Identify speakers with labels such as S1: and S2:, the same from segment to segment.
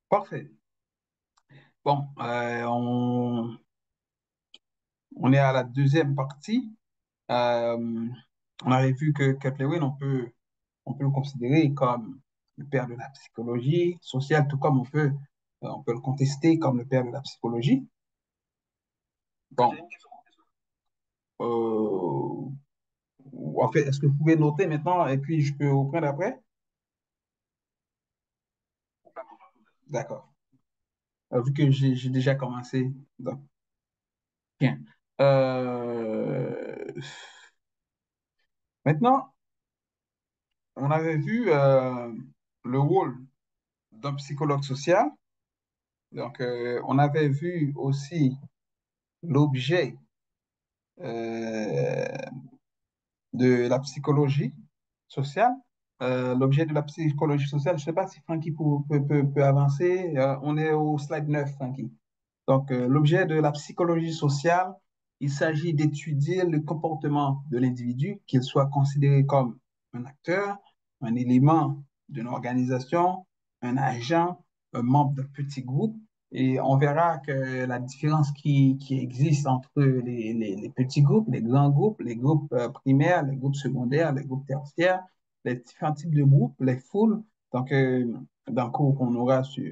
S1: Parfait. Bon, on est à la deuxième partie. Euh, on avait vu que Kepler-Lewin, on peut le considérer comme le père de la psychologie sociale, tout comme on peut le contester comme le père de la psychologie. Bon, euh, en fait, est-ce que vous pouvez noter maintenant et puis je peux reprendre après? D'accord. Vu que j'ai déjà commencé. Donc, bien. Euh, Maintenant, on avait vu le rôle d'un psychologue social. Donc, on avait vu aussi l'objet euh, de la psychologie sociale. L'objet de la psychologie sociale, je ne sais pas si Francky peut avancer. On est au slide 9, Francky. Donc, l'objet de la psychologie sociale, il s'agit d'étudier le comportement de l'individu, qu'il soit considéré comme un acteur, un élément d'une organisation, un agent, un membre d'un petit groupe. Et on verra que la différence qui existe entre les petits groupes, les grands groupes, les groupes primaires, les groupes secondaires, les groupes tertiaires, les différents types de groupes, les foules. Donc, dans le cours qu'on aura sur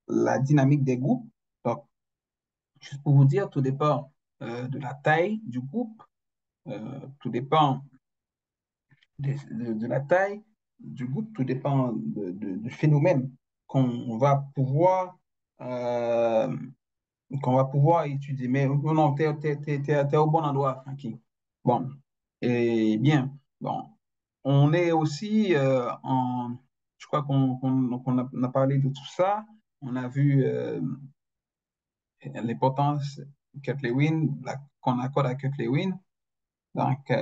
S1: la dynamique des groupes. Donc, juste pour vous dire, tout dépend de la taille du groupe, tout dépend de la taille du groupe, tout dépend du phénomène qu'on va pouvoir euh, qu'on va pouvoir étudier. Mais non, t'es au bon endroit, Francky. Bon, et bien, bon, on est aussi je crois qu'on a parlé de tout ça. On a vu l'importance de Kurt Lewin, qu'on accorde à Kurt Lewin, donc,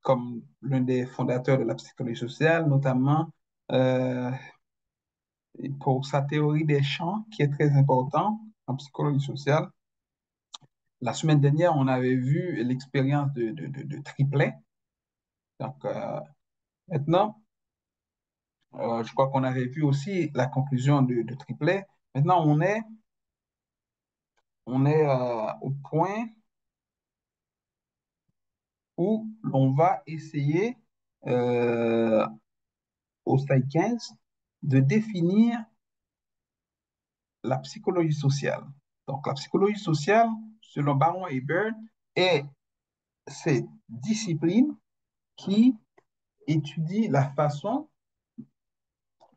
S1: comme l'un des fondateurs de la psychologie sociale, notamment euh, pour sa théorie des champs, qui est très important en psychologie sociale. La semaine dernière, on avait vu l'expérience de triplet. Donc, maintenant, je crois qu'on avait vu aussi la conclusion de triplet. Maintenant, on est au point où l'on va essayer, euh, au slide 15, de définir la psychologie sociale. Donc, la psychologie sociale, selon Baron et Bird, est cette discipline qui étudie la façon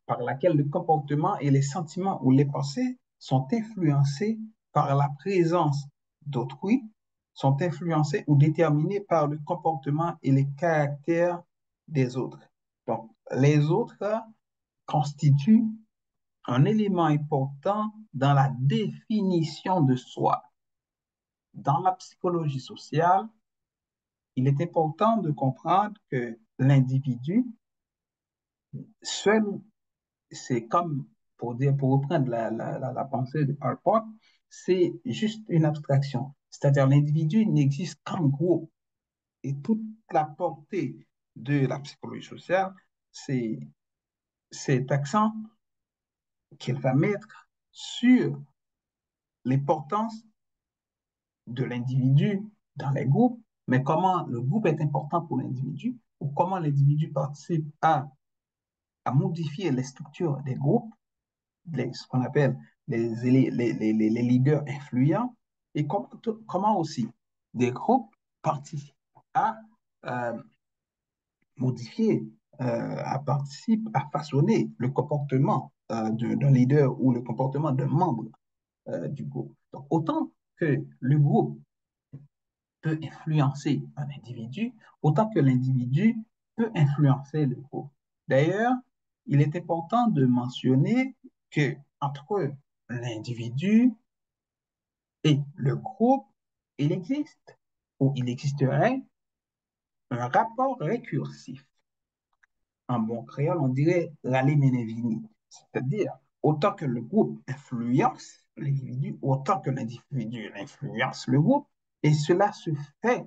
S1: par laquelle le comportement et les sentiments ou les pensées sont influencés par la présence d'autrui, sont influencés ou déterminés par le comportement et les caractères des autres. Donc, les autres constituent un élément important dans la définition de soi. Dans la psychologie sociale, il est important de comprendre que l'individu seul, c'est comme, pour reprendre la pensée de Karl Popper, c'est juste une abstraction. C'est-à-dire l'individu n'existe qu'en groupe. Et toute la portée de la psychologie sociale, c'est cet accent qu'elle va mettre sur l'importance de l'individu dans les groupes, mais comment le groupe est important pour l'individu, ou comment l'individu participe à modifier les structures des groupes, ce qu'on appelle les leaders influents, et comment aussi des groupes participent à euh, modifier, à façonner le comportement d'un leader ou le comportement d'un membre du groupe. Donc, autant que le groupe peut influencer un individu, autant que l'individu peut influencer le groupe. D'ailleurs, il est important de mentionner que entre l'individu et le groupe, il existe ou il existerait un rapport récursif. En bon créole, on dirait rallye menevini, c'est-à-dire autant que le groupe influence l'individu, autant que l'individu influence le groupe, et cela se fait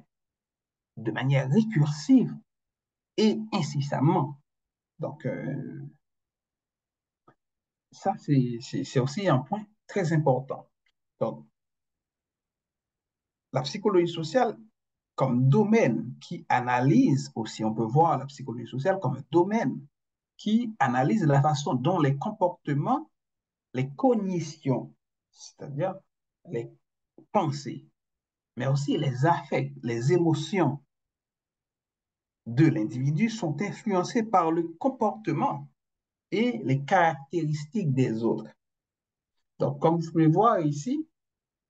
S1: de manière récursive et incessamment. Donc, ça, c'est aussi un point très important. Donc, la psychologie sociale comme domaine qui analyse aussi, on peut voir la psychologie sociale comme un domaine qui analyse la façon dont les comportements, les cognitions, c'est-à-dire les pensées, mais aussi les affects, les émotions de l'individu sont influencés par le comportement et les caractéristiques des autres. Donc, comme vous pouvez voir ici,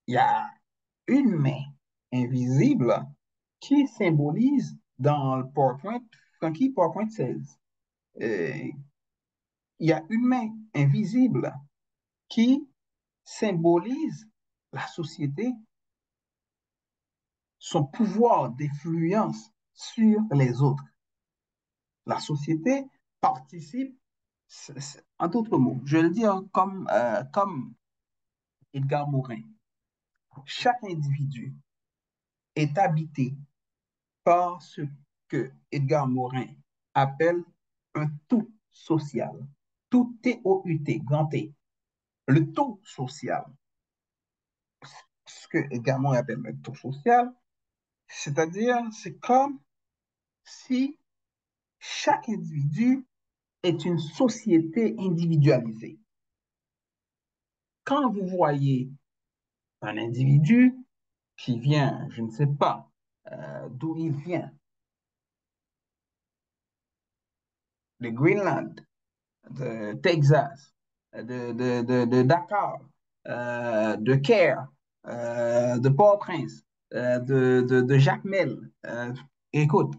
S1: il y a une main invisible qui symbolise dans le PowerPoint, Frankie PowerPoint 16. Euh, il y a une main invisible qui symbolise la société, son pouvoir d'influence sur les autres. La société participe, en d'autres mots, je vais le dire comme Edgar Morin. Chaque individu est habité par ce que Edgar Morin appelle un tout social. Tout T-O-U-T, grand T. Le tout social, ce que Edgar Morin appelle le tout social, c'est-à-dire, c'est comme si chaque individu est une société individualisée. Quand vous voyez un individu qui vient, je ne sais pas d'où il vient, de Greenland, de Texas, de Dakar, de Caire, de Port-au-Prince, de Jacmel, écoute,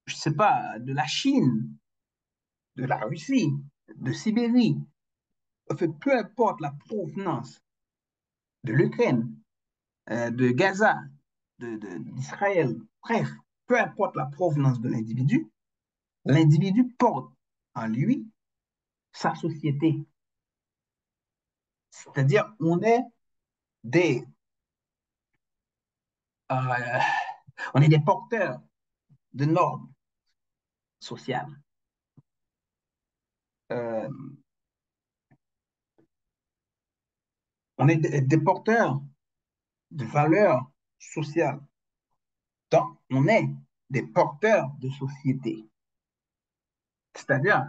S1: je ne sais pas, de la Chine, de la Russie, de Sibérie, en fait, peu importe la provenance de l'Ukraine, de Gaza, d'Israël, bref, peu importe la provenance de l'individu porte en lui sa société. C'est-à-dire, des, euh, on est des porteurs de normes sociales. Euh, on est des porteurs de valeurs sociales. Donc, on est des porteurs de société. C'est-à-dire,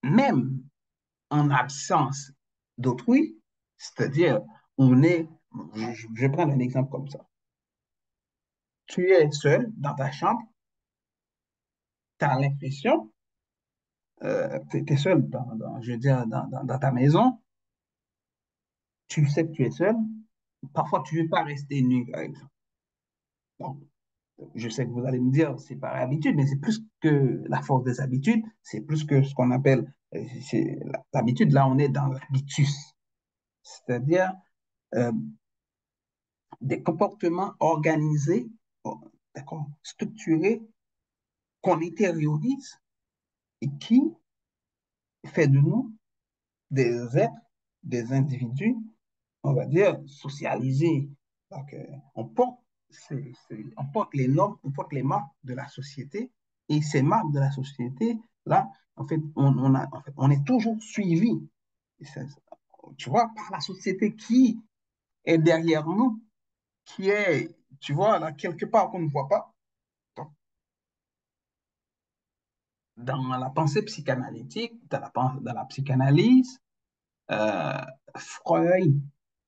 S1: même en absence d'autrui, c'est-à-dire, on est, je vais prendre un exemple comme ça. Tu es seul dans ta chambre, tu as l'impression, tu es seul je veux dire, dans ta maison, tu sais que tu es seul, parfois tu ne veux pas rester nu, par exemple. Donc, je sais que vous allez me dire, c'est par habitude, mais c'est plus que la force des habitudes, c'est plus que ce qu'on appelle, l'habitude, là on est dans l'habitus, c'est-à-dire euh, des comportements organisés, oh, d'accord, structurés, qu'on intériorise et qui fait de nous des êtres, des individus, on va dire, socialisés. Donc, on porte les normes, on porte les marques de la société, et ces marques de la société, là, en fait, on est toujours suivi, tu vois, par la société qui est derrière nous, qui est, tu vois, là, quelque part qu'on ne voit pas. Donc, dans la pensée psychanalytique, dans la psychanalyse, euh, Freud,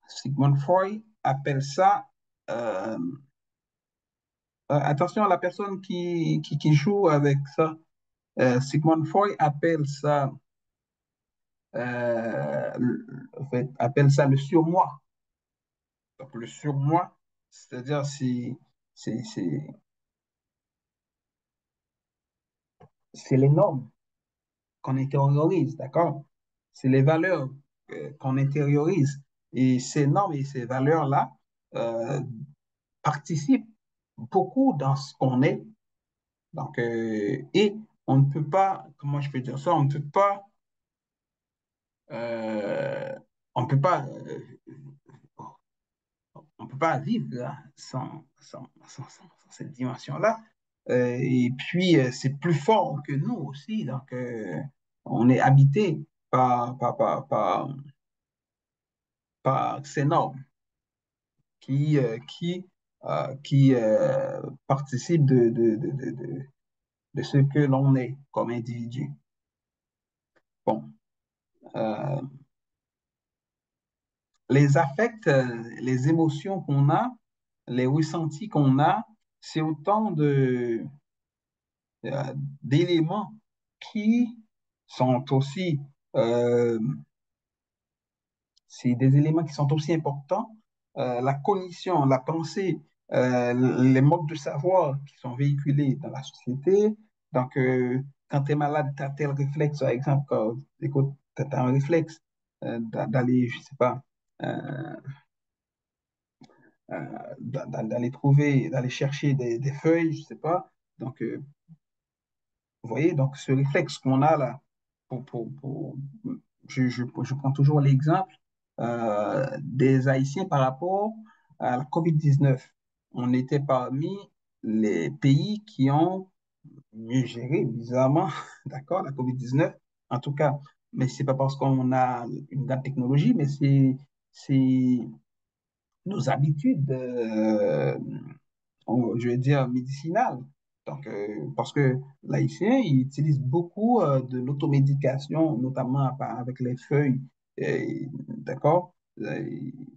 S1: Sigmund Freud appelle ça, euh, attention à la personne qui joue avec ça, Sigmund Freud appelle ça, en fait, appelle ça le surmoi. Donc, le surmoi, c'est-à-dire c'est, c'est, c'est les normes qu'on intériorise, d'accord? C'est les valeurs qu'on intériorise. Et ces normes et ces valeurs-là euh, participent beaucoup dans ce qu'on est. Donc, et on ne peut pas, comment je peux dire ça, euh, on peut pas, on peut pas vivre là, sans cette dimension-là. Et puis, c'est plus fort que nous aussi. Donc, on est habité par ces normes qui participent de ce que l'on est comme individu. Bon, euh, les affects, les émotions qu'on a, les ressentis qu'on a, c'est autant d'éléments qui sont aussi, euh, c'est des éléments qui sont aussi importants. La cognition, la pensée, les modes de savoir qui sont véhiculés dans la société. Donc, quand tu es malade, tu as tel réflexe, par exemple, quand, écoute, tu as un réflexe d'aller, je sais pas, euh, d'aller trouver, d'aller chercher des feuilles, je sais pas. Donc, vous voyez, donc ce réflexe qu'on a là, pour je prends toujours l'exemple des Haïtiens par rapport à la COVID-19. On était parmi les pays qui ont mieux géré, bizarrement, d'accord, la COVID-19. En tout cas, mais c'est pas parce qu'on a une grande technologie, mais c'est nos habitudes, je vais dire, médicinales. Donc, parce que l'haïtien, il utilise beaucoup de l'automédication, notamment avec les feuilles, d'accord?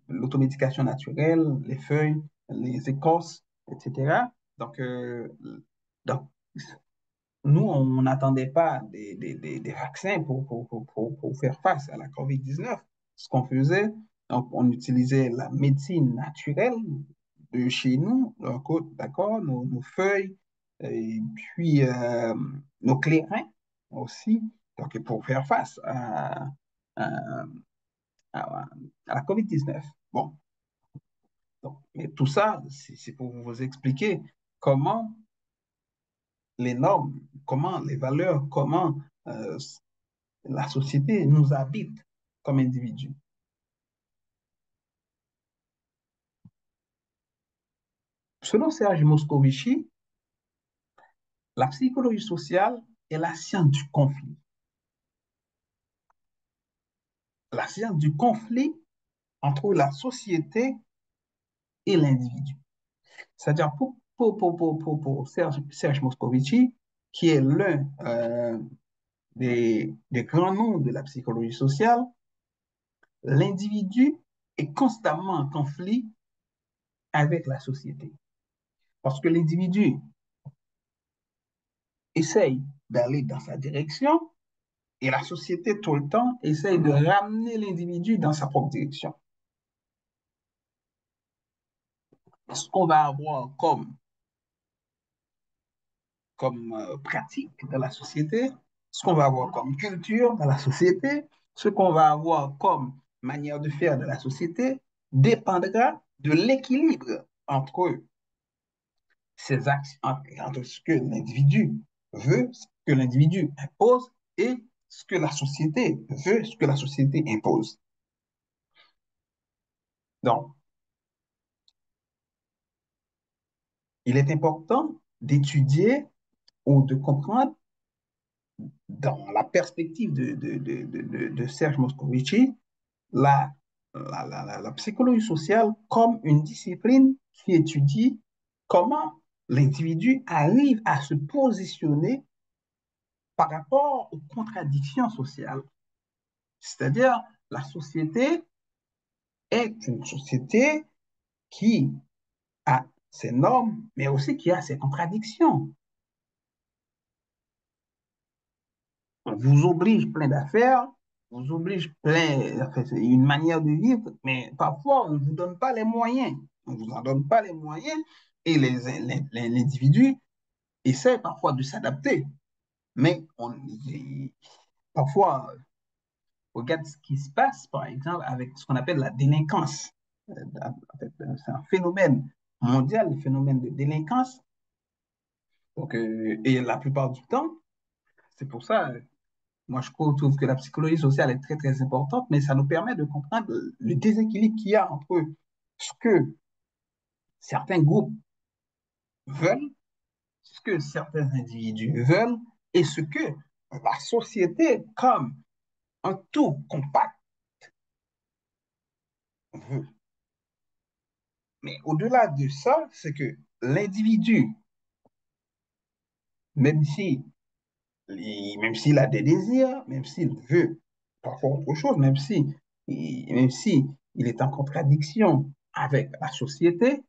S1: L'automédication naturelle, les feuilles, les écorces, etc. Donc, donc nous, on n'attendait pas des vaccins pour faire face à la COVID-19. Ce qu'on faisait, donc, on utilisait la médecine naturelle de chez nous, d'accord, nos feuilles, et puis nos clairins aussi, donc, pour faire face à, à- à la COVID-19. Bon, donc, mais tout ça, c'est pour vous expliquer comment les normes, comment les valeurs, comment euh, la société nous habite comme individus. Selon Serge Moscovici, la psychologie sociale est la science du conflit. La science du conflit entre la société et l'individu. C'est-à-dire pour Serge Moscovici, qui est l'un des grands noms de la psychologie sociale, l'individu est constamment en conflit avec la société. Parce que l'individu essaye d'aller dans sa direction et la société, tout le temps, essaye de ramener l'individu dans sa propre direction. Ce qu'on va avoir comme pratique dans la société, ce qu'on va avoir comme culture dans la société, ce qu'on va avoir comme manière de faire de la société dépendra de l'équilibre entre ces actions, entre ce que l'individu veut, ce que l'individu impose et ce que la société veut, ce que la société impose. Donc, il est important d'étudier ou de comprendre dans la perspective de Serge Moscovici la psychologie sociale comme une discipline qui étudie comment l'individu arrive à se positionner par rapport aux contradictions sociales. C'est-à-dire, la société est une société qui a ses normes, mais aussi qui a ses contradictions. On vous oblige plein d'affaires, on vous oblige plein, en fait, c'est une manière de vivre, mais parfois on ne vous donne pas les moyens. On ne vous en donne pas les moyens et l'individu essaie parfois de s'adapter. Mais parfois, regarde ce qui se passe, par exemple, avec ce qu'on appelle la délinquance. En fait, c'est un phénomène mondial, le phénomène de délinquance. Donc, et la plupart du temps, c'est pour ça, moi, je trouve que la psychologie sociale est très, très importante, mais ça nous permet de comprendre le déséquilibre qu'il y a entre ce que certains groupes veulent, ce que certains individus veulent, et ce que la société, comme un tout compact veut. Mais au-delà de ça, c'est que l'individu, même si, même s'il a des désirs, même s'il veut parfois autre chose, même si il est en contradiction avec la société,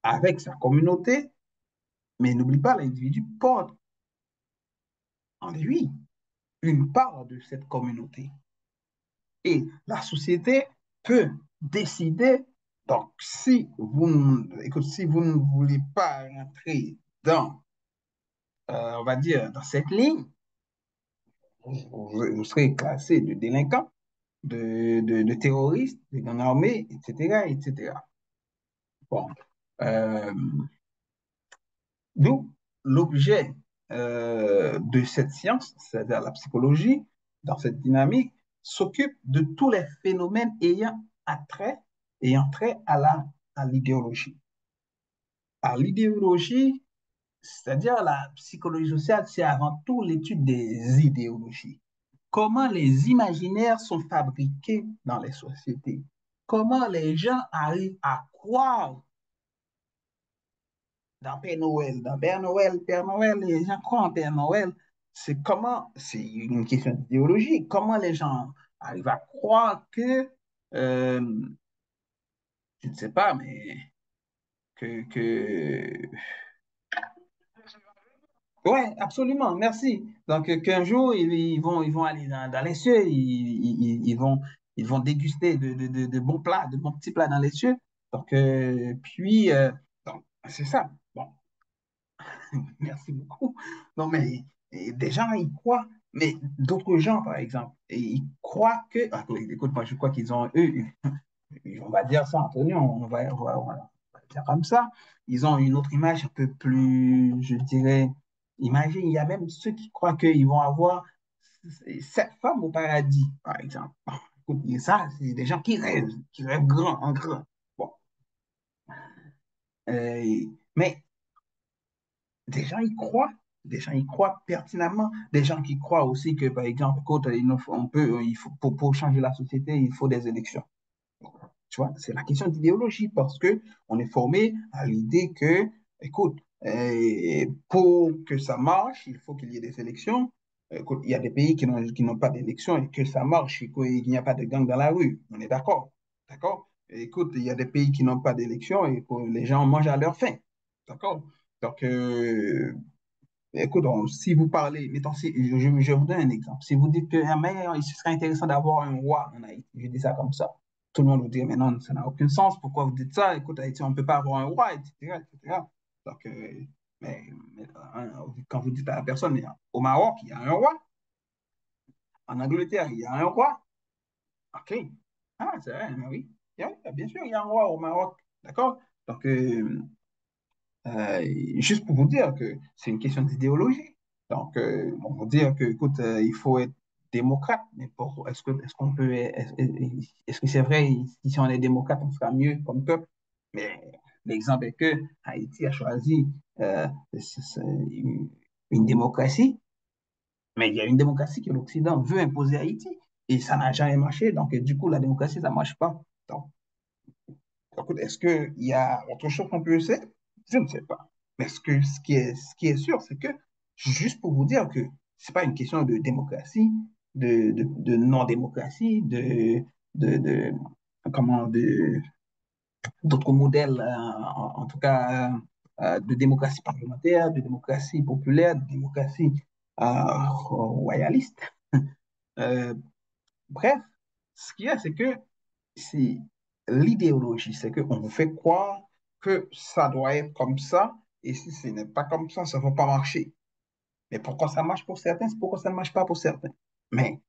S1: avec sa communauté, mais n'oublie pas, l'individu porte en lui une part de cette communauté. Et la société peut décider, donc si vous ne voulez pas rentrer dans, on va dire, dans cette ligne, vous serez classé de délinquant, de terroriste, de gang armé, etc., etc. Bon, euh, d'où l'objet de cette science, c'est-à-dire la psychologie, dans cette dynamique, s'occupe de tous les phénomènes ayant trait à l'idéologie. À l'idéologie, c'est-à-dire la psychologie sociale, c'est avant tout l'étude des idéologies. Comment les imaginaires sont fabriqués dans les sociétés. Comment les gens arrivent à croire dans Père Noël, les gens croient en Père Noël. C'est une question d'idéologie. Comment les gens arrivent à croire euh, je ne sais pas, mais que ouais, absolument, merci. Donc, qu'un jour, ils vont aller dans les cieux, ils vont déguster de bons plats, de bons petits plats dans les cieux. Donc, donc, c'est ça. Bon, merci beaucoup. Non, mais des gens, ils croient, mais d'autres gens, par exemple, et ils croient que, ah, écoute, moi, je crois qu'ils ont, eux, on va dire ça, Antonio, on va dire comme ça. Ils ont une autre image un peu plus, je dirais, imagine, il y a même ceux qui croient qu'ils vont avoir 7 femmes au paradis, par exemple. Bon, écoute, et ça, c'est des gens qui rêvent grand, en grand. Bon, mais des gens y croient pertinemment, des gens qui croient aussi que, par exemple, écoute, on peut, il faut, pour changer la société, il faut des élections. Tu vois, c'est la question d'idéologie parce que on est formé à l'idée que, écoute, pour que ça marche, il faut qu'il y ait des élections. Écoute, il y a des pays qui n'ont pas d'élections et que ça marche et qu'il n'y a pas de gang dans la rue. On est d'accord. D'accord? Écoute, il y a des pays qui n'ont pas d'élections et que les gens mangent à leur faim. D'accord? Donc, écoute, si vous parlez, mettons, je vous donne un exemple. Si vous dites que mais, il serait intéressant d'avoir un roi en Haïti, je dis ça comme ça. Tout le monde vous dit, mais non, ça n'a aucun sens. Pourquoi vous dites ça? Écoute, Haïti, on ne peut pas avoir un roi, etc., etc. Donc, quand vous dites à la personne, mais au Maroc, il y a un roi. En Angleterre, il y a un roi. OK. Ah, c'est vrai, mais oui. Bien sûr, il y a un roi au Maroc. D'accord? Donc, juste pour vous dire que c'est une question d'idéologie. Donc, on va dire que, écoute, il faut être démocrate, mais est-ce qu'on peut, est-ce que c'est vrai, si on est démocrate, on sera mieux comme peuple? Mais l'exemple est que Haïti a choisi une démocratie, mais il y a une démocratie que l'Occident veut imposer à Haïti, et ça n'a jamais marché. Donc, du coup, la démocratie, ça ne marche pas. Donc, écoute, est-ce qu'il y a autre chose qu'on peut essayer? Je ne sais pas. Mais ce qui est sûr, c'est que, juste pour vous dire que ce n'est pas une question de démocratie, de non-démocratie, de, comment, d'autres modèles, en tout cas, de démocratie parlementaire, de démocratie populaire, de démocratie royaliste. Euh, bref, ce qu'il y a, c'est que c'est l'idéologie, c'est qu'on vous fait croire que ça doit être comme ça, et si ce n'est pas comme ça ne va pas marcher. Mais pourquoi ça marche pour certains, c'est pourquoi ça ne marche pas pour certains. Mais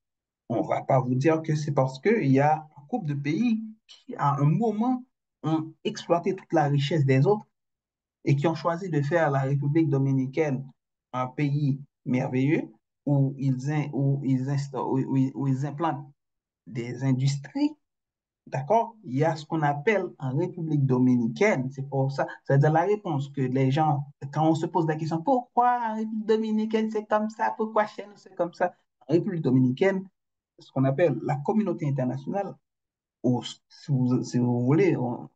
S1: on ne va pas vous dire que c'est parce qu'il y a un groupe de pays qui, à un moment, ont exploité toute la richesse des autres et qui ont choisi de faire la République dominicaine un pays merveilleux où ils implantent des industries. D'accord? Il y a ce qu'on appelle en République dominicaine. C'est pour ça. C'est-à-dire la réponse que les gens, quand on se pose la question, pourquoi en République dominicaine c'est comme ça? Pourquoi chez nous c'est comme ça? En République dominicaine, ce qu'on appelle la communauté internationale, ou si vous voulez, on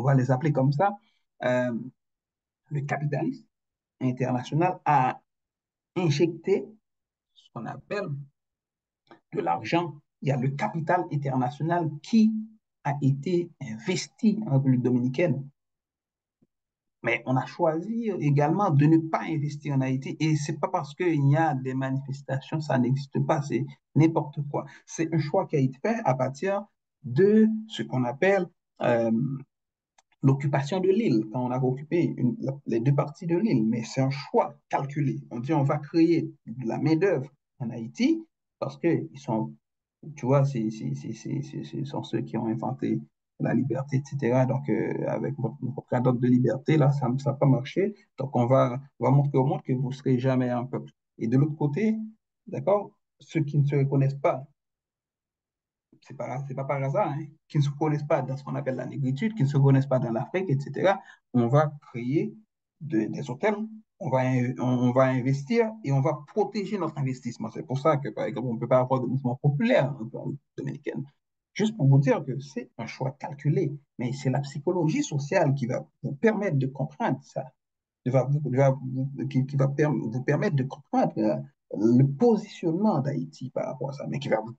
S1: va les appeler comme ça, euh, le capitalisme international a injecté ce qu'on appelle de l'argent. Il y a le capital international qui a été investi en République dominicaine. Mais on a choisi également de ne pas investir en Haïti et c'est pas parce qu'il y a des manifestations, ça n'existe pas, c'est n'importe quoi. C'est un choix qui a été fait à partir de ce qu'on appelle euh, l'occupation de l'île, quand on a occupé les deux parties de l'île, mais c'est un choix calculé. On dit on va créer de la main-d'œuvre en Haïti parce que ils sont, tu vois, ce sont ceux qui ont inventé la liberté, etc. Donc, avec votre cadre de liberté, là, ça n'a pas marché. Donc, on va montrer au monde que vous ne serez jamais un peuple. Et de l'autre côté, d'accord, ceux qui ne se reconnaissent pas c'est pas par hasard, hein, qui ne se connaissent pas dans ce qu'on appelle la négritude, qui ne se connaissent pas dans l'Afrique, etc. On va créer des hôtels, on va investir et on va protéger notre investissement. C'est pour ça que, par exemple, on ne peut pas avoir de mouvement populaire en dominicaine. Juste pour vous dire que c'est un choix calculé, mais c'est la psychologie sociale qui va vous permettre de comprendre ça, qui va vous permettre de comprendre le positionnement d'Haïti par rapport à ça, mais qui va vous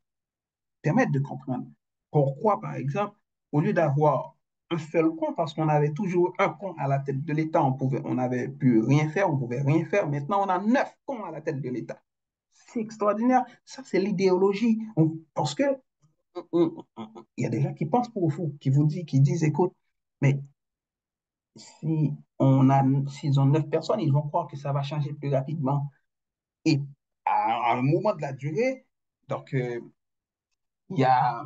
S1: permettre de comprendre pourquoi, par exemple, au lieu d'avoir un seul con, parce qu'on avait toujours un con à la tête de l'État, on n'avait pu rien faire, on pouvait rien faire. Maintenant, on a 9 cons à la tête de l'État. C'est extraordinaire. Ça, c'est l'idéologie. Parce que il y a des gens qui pensent pour vous, qui disent, écoute, mais s'ils ont 9 personnes, ils vont croire que ça va changer plus rapidement. Et à un moment de la durée, donc, il y a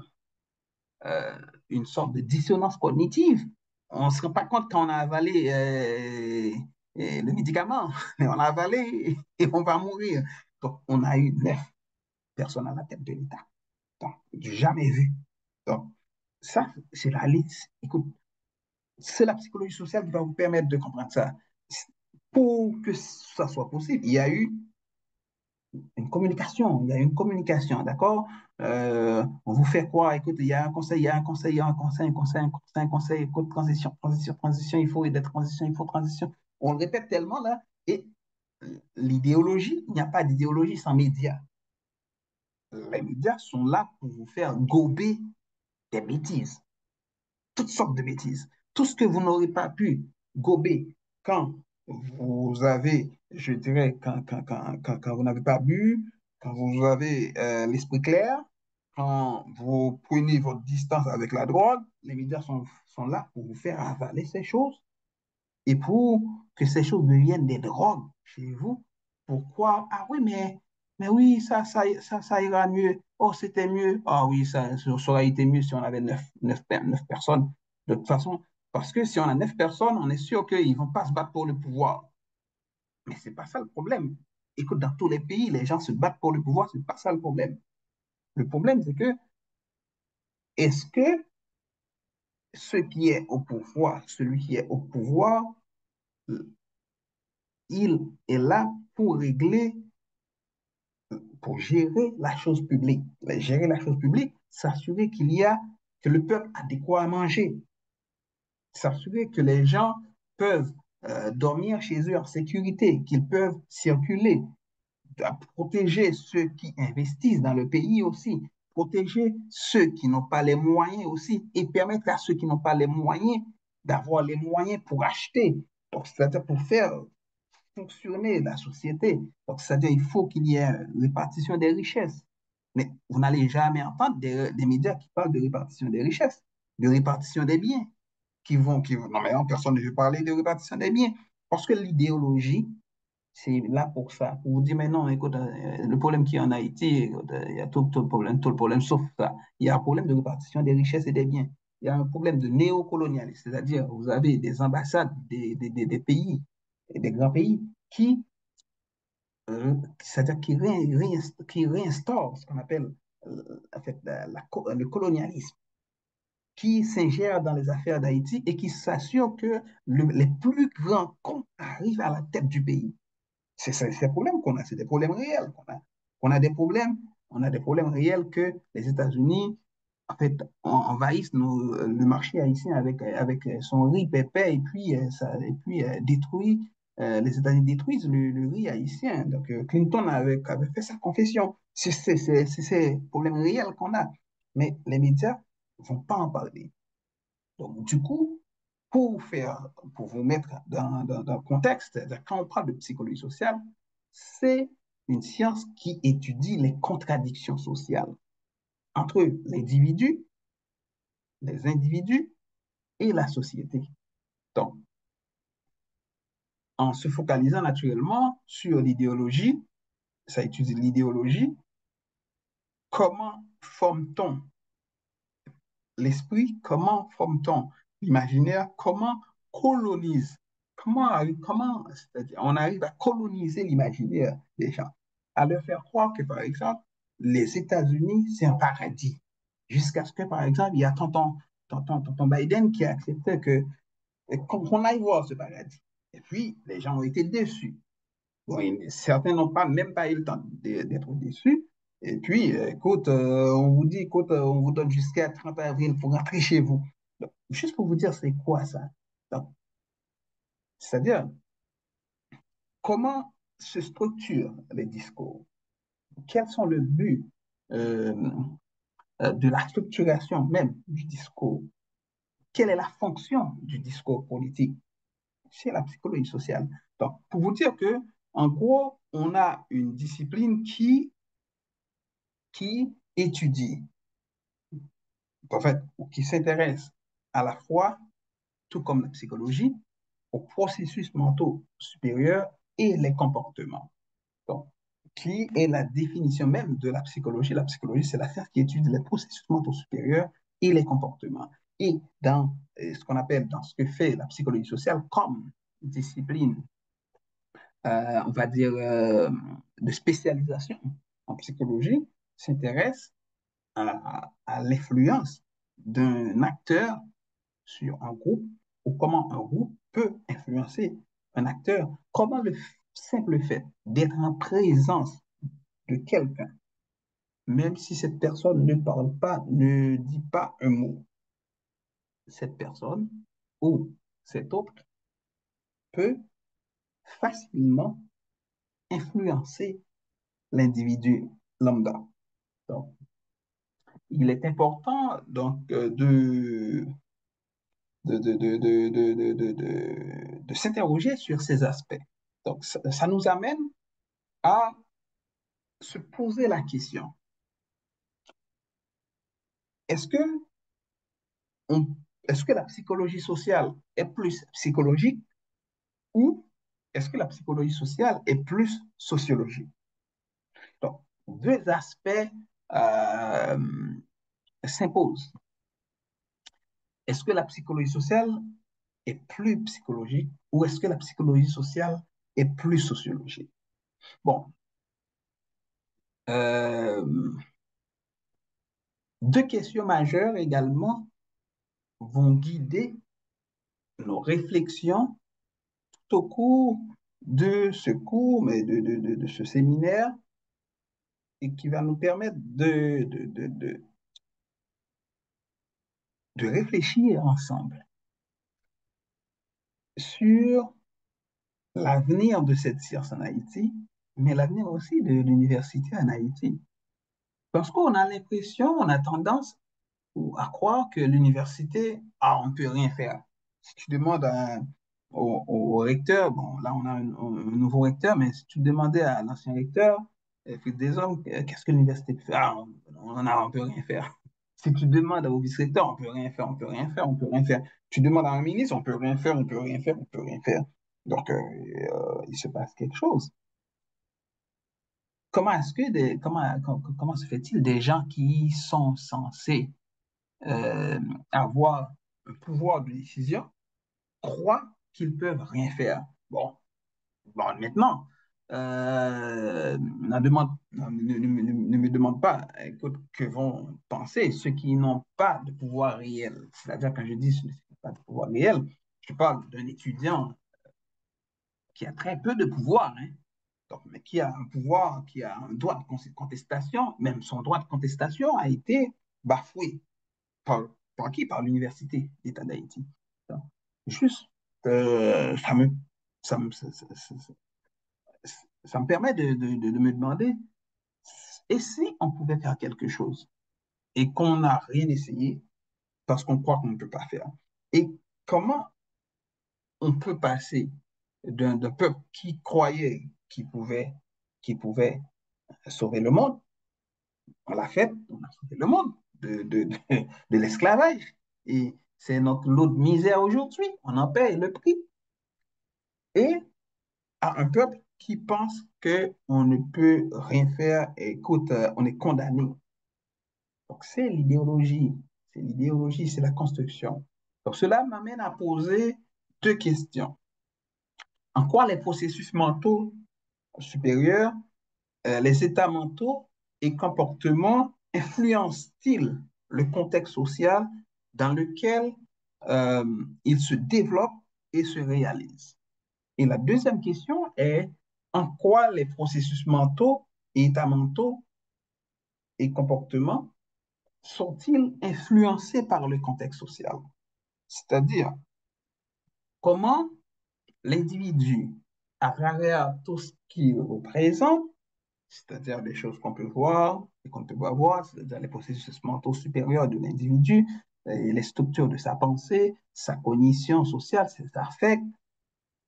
S1: euh, une sorte de dissonance cognitive. On ne se rend pas compte quand on a avalé le médicament, mais on a avalé et on va mourir. Donc, on a eu 9 personnes à la tête de l'État. Donc, jamais vu. Donc, ça, c'est la liste. Écoute, c'est la psychologie sociale qui va vous permettre de comprendre ça. Pour que ça soit possible, il y a eu il y a une communication, d'accord? On vous fait croire, écoute, il y a un conseil, il y a un conseil, il y a un conseil, un conseil, un conseil, un conseil, écoute, transition, transition, transition, il faut des transitions, il faut transition. On le répète tellement là, et l'idéologie, il n'y a pas d'idéologie sans médias. Les médias sont là pour vous faire gober des bêtises, toutes sortes de bêtises. Tout ce que vous n'aurez pas pu gober quand vous avez, je dirais, quand vous n'avez pas bu, quand vous avez l'esprit clair, quand vous prenez votre distance avec la drogue, les médias sont là pour vous faire avaler ces choses et pour que ces choses deviennent des drogues chez vous. Pourquoi? Ah oui, mais oui, ça ira mieux. Oh, c'était mieux. Ah oui, ça aurait été mieux si on avait 9 personnes. De toute façon, parce que si on a 9 personnes, on est sûr qu'ils ne vont pas se battre pour le pouvoir. Mais ce n'est pas ça le problème. Écoute, dans tous les pays, les gens se battent pour le pouvoir, ce n'est pas ça le problème. Le problème, c'est que est-ce que celui qui est au pouvoir, il est là pour régler pour gérer la chose publique. Gérer la chose publique, s'assurer que le peuple a de quoi manger, s'assurer que les gens peuvent dormir chez eux en sécurité, qu'ils peuvent circuler, protéger ceux qui investissent dans le pays aussi, protéger ceux qui n'ont pas les moyens aussi et permettre à ceux qui n'ont pas les moyens d'avoir les moyens pour acheter. Donc, c'est-à-dire pour faire fonctionner la société. Donc, c'est-à-dire qu'il faut qu'il y ait une répartition des richesses. Mais vous n'allez jamais entendre des médias qui parlent de répartition des richesses, de répartition des biens, non, mais non, personne ne veut parler de répartition des biens. Parce que l'idéologie, c'est là pour ça, pour vous dire, mais non, écoute, le problème qu'il y a en Haïti, écoute, il y a tout le problème, sauf ça. Il y a un problème de répartition des richesses et des biens. Il y a un problème de néocolonialisme, c'est-à-dire vous avez des ambassades des pays, des grands pays, c'est-à-dire qui réinstaurent ce qu'on appelle en fait, le colonialisme, qui s'ingère dans les affaires d'Haïti et qui s'assure que les plus grands comptes arrivent à la tête du pays. C'est ces problèmes qu'on a, c'est des problèmes réels qu'on a. On a des problèmes, on a des problèmes réels que les États-Unis, en fait, envahissent le marché haïtien avec son riz pépé et puis, détruit, les États-Unis détruisent le riz haïtien. Donc, Clinton avait fait sa confession. C'est ces problèmes réels qu'on a. Mais les médias ne vont pas en parler. Donc, du coup, pour vous mettre dans le contexte, quand on parle de psychologie sociale, c'est une science qui étudie les contradictions sociales entre les individus et la société. Donc, en se focalisant naturellement sur l'idéologie, ça étudie l'idéologie, comment forme-t-on l'esprit, comment forme-t-on l'imaginaire, comment colonise, on arrive à coloniser l'imaginaire des gens, à leur faire croire que, par exemple, les États-Unis, c'est un paradis. Jusqu'à ce que, par exemple, il y a tonton Biden qui a accepté qu'on aille voir ce paradis. Et puis, les gens ont été déçus. Bon, certains n'ont pas même pas eu le temps d'être déçus. Et puis, écoute, on vous dit, écoute, on vous donne jusqu'à 30 avril pour rentrer chez vous. Donc, juste pour vous dire, c'est quoi ça? Donc, c'est-à-dire, comment se structurent les discours? Quels sont le but euh, de la structuration même du discours? Quelle est la fonction du discours politique? C'est la psychologie sociale. Donc, pour vous dire que, en gros, on a une discipline qui étudie, en fait, ou qui s'intéresse à la fois, tout comme la psychologie, aux processus mentaux supérieurs et les comportements. Donc, qui est la définition même de la psychologie? La psychologie, c'est la science qui étudie les processus mentaux supérieurs et les comportements. Et dans ce qu'on appelle, dans ce que fait la psychologie sociale comme discipline, on va dire, de spécialisation en psychologie, s'intéresse à l'influence d'un acteur sur un groupe ou comment un groupe peut influencer un acteur, comment le simple fait d'être en présence de quelqu'un, même si cette personne ne parle pas, ne dit pas un mot, cette personne ou cet autre peut facilement influencer l'individu lambda. Donc, il est important donc de s'interroger sur ces aspects. Donc, ça nous amène à se poser la question, est-ce que, on, est-ce que la psychologie sociale est plus psychologique ou est-ce que la psychologie sociale est plus sociologique? Donc, deux aspects euh, s'imposent. Est-ce que la psychologie sociale est plus psychologique ou est-ce que la psychologie sociale est plus sociologique? Bon, euh, deux questions majeures également vont guider nos réflexions tout au cours de ce cours, mais de ce séminaire, et qui va nous permettre de réfléchir ensemble sur l'avenir de cette science en Haïti, mais l'avenir aussi de l'université en Haïti. Parce qu'on a l'impression, on a tendance à croire que l'université, on ne peut rien faire. Si tu demandes au recteur, bon, là on a un nouveau recteur, mais si tu demandais à l'ancien recteur, des hommes, qu'est-ce que l'université peut faire? On peut rien faire. Si tu demandes au vice-recteur, on peut rien faire, on peut rien faire, on peut rien faire. Tu demandes à un ministre, on peut rien faire, on peut rien faire, on peut rien faire. Donc, il se passe quelque chose. Comment se fait-il des gens qui sont censés euh, avoir un pouvoir de décision croient qu'ils peuvent rien faire? Bon, maintenant, ne me demande pas, écoute, que vont penser ceux qui n'ont pas de pouvoir réel. C'est-à-dire, quand je dis ceux qui n'ont pas de pouvoir réel, je parle d'un étudiant qui a très peu de pouvoir, hein. mais qui a un pouvoir, qui a un droit de contestation, même son droit de contestation a été bafoué. Par qui? Par l'Université d'État d'Haïti. Donc, juste, ça me, ça me, ça me permet de me demander, et si on pouvait faire quelque chose et qu'on n'a rien essayé parce qu'on croit qu'on ne peut pas faire? Et comment on peut passer d'un peuple qui croyait qu'il pouvait sauver le monde, on l'a fait, on a sauvé le monde de l'esclavage. Et c'est notre lot de misère aujourd'hui, on en paye le prix. Et à un peuple qui pense qu'on ne peut rien faire, et écoute, on est condamné. Donc c'est l'idéologie, c'est la construction. Donc cela m'amène à poser deux questions. En quoi les processus mentaux supérieurs, les états mentaux et comportements influencent-ils le contexte social dans lequel euh, ils se développent et se réalisent? Et la deuxième question est, en quoi les processus mentaux, états mentaux et comportements sont-ils influencés par le contexte social? C'est-à-dire, comment l'individu, à travers tout ce qu'il représente, c'est-à-dire des choses qu'on peut voir et qu'on ne peut pas voir, c'est-à-dire les processus mentaux supérieurs de l'individu, et les structures de sa pensée, sa cognition sociale, ses affects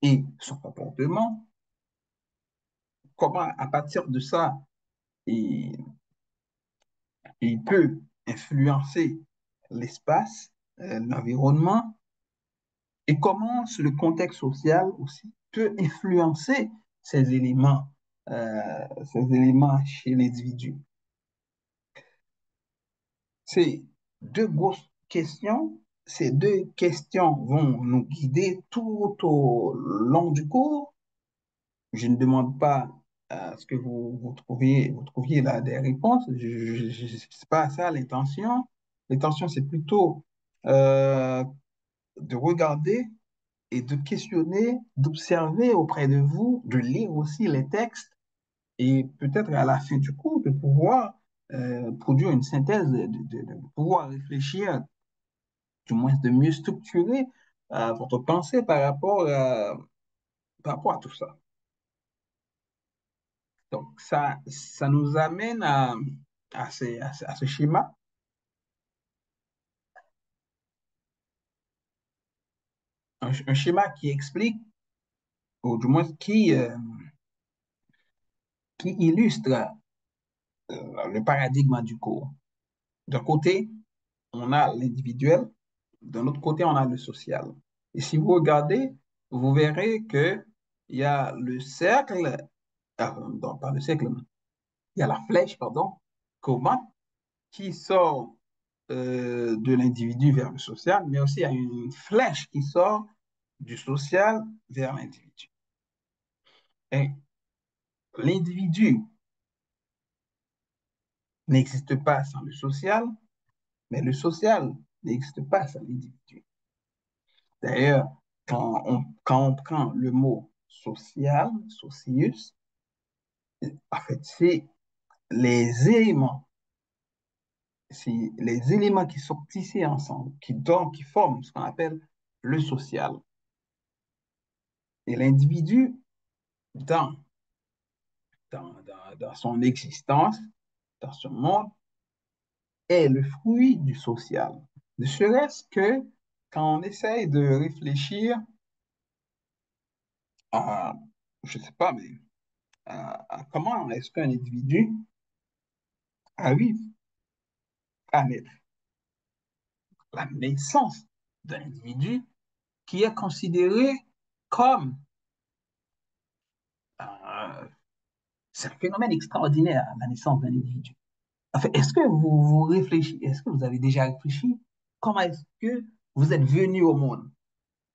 S1: et son comportement, comment à partir de ça, il, il peut influencer l'espace, l'environnement, et comment le contexte social aussi peut influencer ces éléments chez l'individu. C'est deux grosses questions. Ces deux questions vont nous guider tout au long du cours. Je ne demande pas à ce que vous trouviez là des réponses. C'est pas ça l'intention. L'intention, c'est plutôt euh, de regarder et de questionner, d'observer auprès de vous, de lire aussi les textes et peut-être à la fin du cours de pouvoir produire une synthèse, de pouvoir réfléchir, du moins de mieux structurer votre pensée par rapport à tout ça. Donc, ça nous amène à ce schéma, un schéma qui explique, ou du moins qui illustre le paradigme du cours. D'un côté, on a l'individuel, d'un autre côté, on a le social. Et si vous regardez, vous verrez que il y a le cercle, non, pas le cercle, il y a la flèche, pardon, comment, qui sort de l'individu vers le social, mais aussi il y a une flèche qui sort du social vers l'individu. Et l'individu n'existe pas sans le social, mais le social n'existe pas sans l'individu. D'ailleurs, quand on prend le mot social, socius, en fait, les éléments, c'est les éléments qui sont tissés ensemble, qui forment ce qu'on appelle le social. Et l'individu, dans, dans son existence, dans son monde, est le fruit du social. Ne serait-ce que quand on essaye de réfléchir à, je ne sais pas, mais à comment est-ce qu'un individu arrive à naître. La naissance d'un individu qui est considéré comme euh, c'est un phénomène extraordinaire, la naissance d'un individu. En fait, est-ce que vous réfléchissez, est-ce que vous avez déjà réfléchi comment est-ce que vous êtes venu au monde?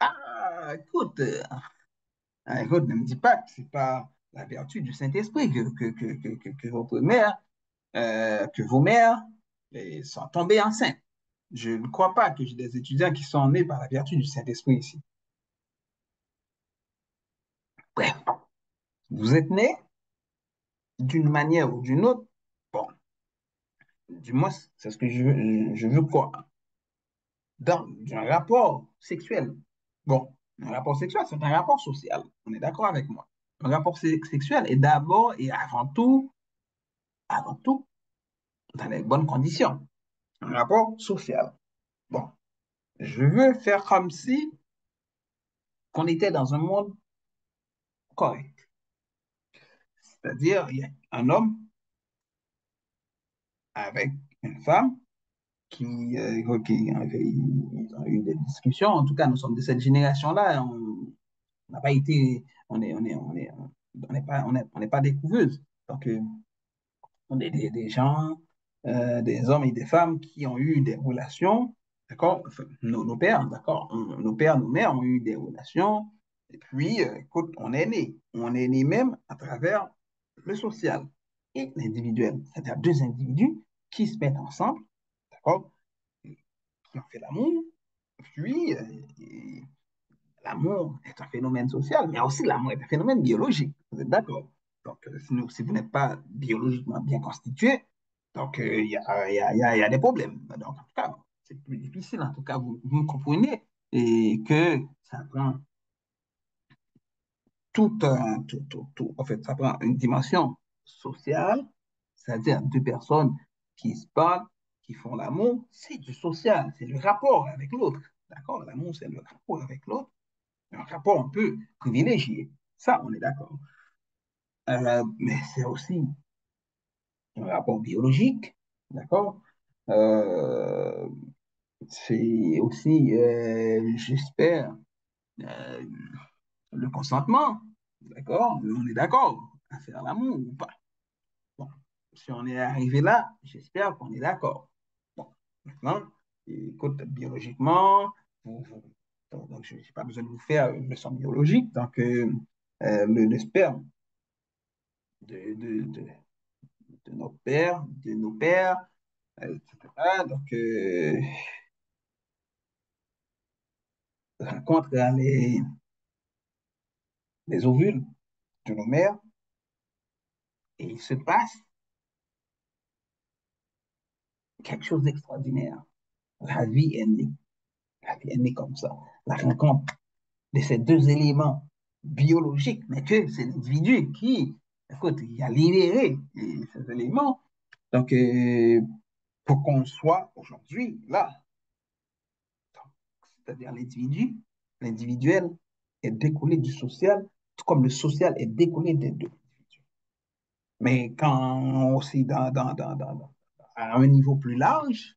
S1: Ah, écoute, écoute, ne me dis pas que c'est pas la vertu du Saint-Esprit que votre mère, que vos mères sont tombées enceintes. Je ne crois pas que j'ai des étudiants qui sont nés par la vertu du Saint-Esprit ici. Bref, vous êtes nés d'une manière ou d'une autre, bon, du moins, c'est ce que je veux quoi? Dans un rapport sexuel. Bon, un rapport sexuel, c'est un rapport social. On est d'accord avec moi. Un rapport sexuel est d'abord et avant tout, dans les bonnes conditions. Un rapport social. Bon, je veux faire comme si qu'on était dans un monde correct. C'est-à-dire, il y a un homme avec une femme ils ont eu des discussions. En tout cas, nous sommes de cette génération-là. On n'a pas été, on n'est pas des couveuses. Donc, on est des gens, des hommes et des femmes qui ont eu des relations, d'accord? Enfin, nos pères, d'accord? Nos pères, nos mères ont eu des relations. Et puis, écoute, on est né. On est né même à travers le social et l'individuel. C'est-à-dire deux individus qui se mettent ensemble, d'accord? Qui ont fait l'amour. Puis, l'amour est un phénomène social, mais aussi l'amour est un phénomène biologique. Vous êtes d'accord? Donc, si vous n'êtes pas biologiquement bien constitué, donc il y a des problèmes. Donc, en tout cas, c'est plus difficile. En tout cas, vous me comprenez et que ça prend en fait, ça prend une dimension sociale, c'est-à-dire deux personnes qui se parlent, qui font l'amour, c'est du social, c'est le rapport avec l'autre. D'accord? L'amour, c'est le rapport avec l'autre, un rapport un peu privilégié. Ça, on est d'accord. Mais c'est aussi un rapport biologique, d'accord? Euh, c'est aussi, j'espère, euh, le consentement, d'accord? On est d'accord à faire l'amour ou pas. Bon, si on est arrivé là, j'espère qu'on est d'accord. Bon, maintenant, écoute, biologiquement, donc je n'ai pas besoin de vous faire une leçon biologique. Donc, le sperme de de nos pères, etc. Donc, rencontre les ovules de nos mères et il se passe quelque chose d'extraordinaire. La vie est née. La vie est née comme ça. La rencontre de ces deux éléments biologiques, mais que c'est l'individu qui, écoute, il a libéré ces éléments. Donc, pour qu'on soit aujourd'hui là, c'est-à-dire l'individu, l'individuel est découlé du social, tout comme le social est découlé des deux. Mais quand aussi à un niveau plus large,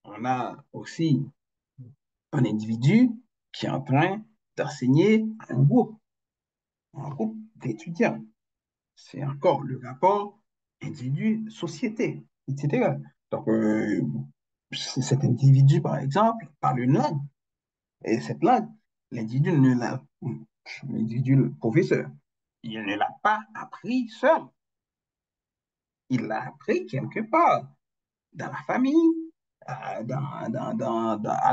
S1: on a aussi un individu qui est en train d'enseigner à un groupe d'étudiants. C'est encore le rapport individu-société, etc. Donc, cet individu, par exemple, parle une langue, et cette langue, l'individu ne l'a, l'individu, le professeur, il ne l'a pas appris seul. Il l'a appris quelque part, dans la famille, à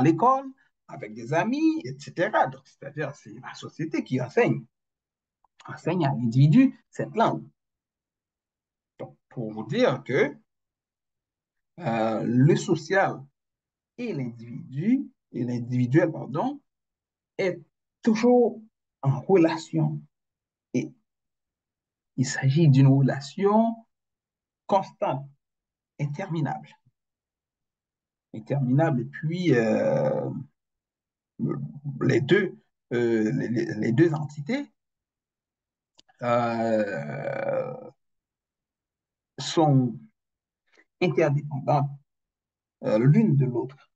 S1: l'école, avec des amis, etc. Donc, c'est-à-dire, c'est la société qui enseigne à l'individu cette langue. Donc, pour vous dire que le social et l'individuel, pardon, est toujours en relation. Et il s'agit d'une relation constante, interminable. Interminable. Et puis, les deux, les deux entités euh, sont interdépendantes l'une de l'autre.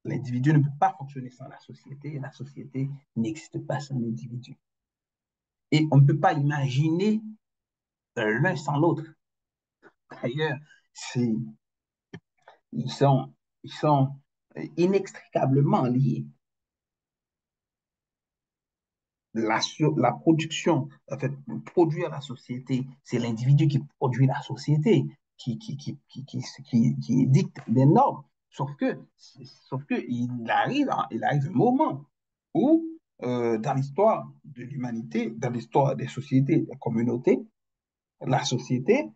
S1: L'individu ne peut pas fonctionner sans la société et la société n'existe pas sans l'individu. Et on ne peut pas imaginer l'un sans l'autre. D'ailleurs, c'est, ils sont, ils sont inextricablement liés. La production, en fait, produire la société, c'est l'individu qui produit la société, qui dicte des normes. Sauf que il arrive un moment où, dans l'histoire de l'humanité, dans l'histoire des sociétés, des communautés, La société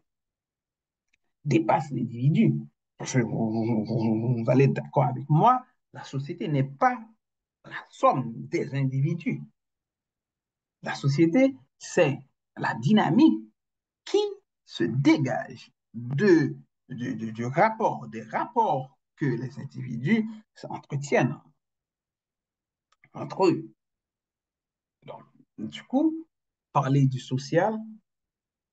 S1: dépasse l'individu. Parce que vous allez être d'accord avec moi, la société n'est pas la somme des individus. La société, c'est la dynamique qui se dégage du rapport, des rapports que les individus s'entretiennent entre eux. Donc, du coup, parler du social,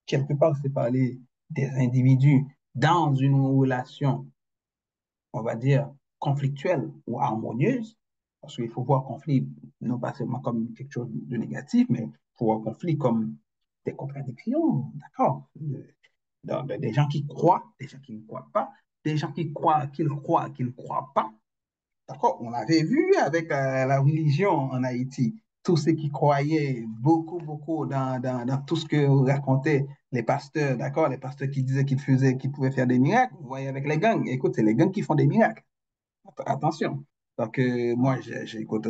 S1: quelque part, c'est parler des individus dans une relation, on va dire, conflictuelle ou harmonieuse, parce qu'il faut voir conflit non pas seulement comme quelque chose de négatif, mais il faut voir conflit comme des contradictions, d'accord? Des gens qui croient, des gens qui ne croient pas, des gens qui ne croient pas. D'accord? On l'avait vu avec la religion en Haïti. Tous ceux qui croyaient beaucoup, beaucoup dans tout ce que racontaient les pasteurs, d'accord? Les pasteurs qui disaient qu'ils pouvaient faire des miracles. Vous voyez avec les gangs. Écoute, c'est les gangs qui font des miracles. Attention. Donc, moi, écoute,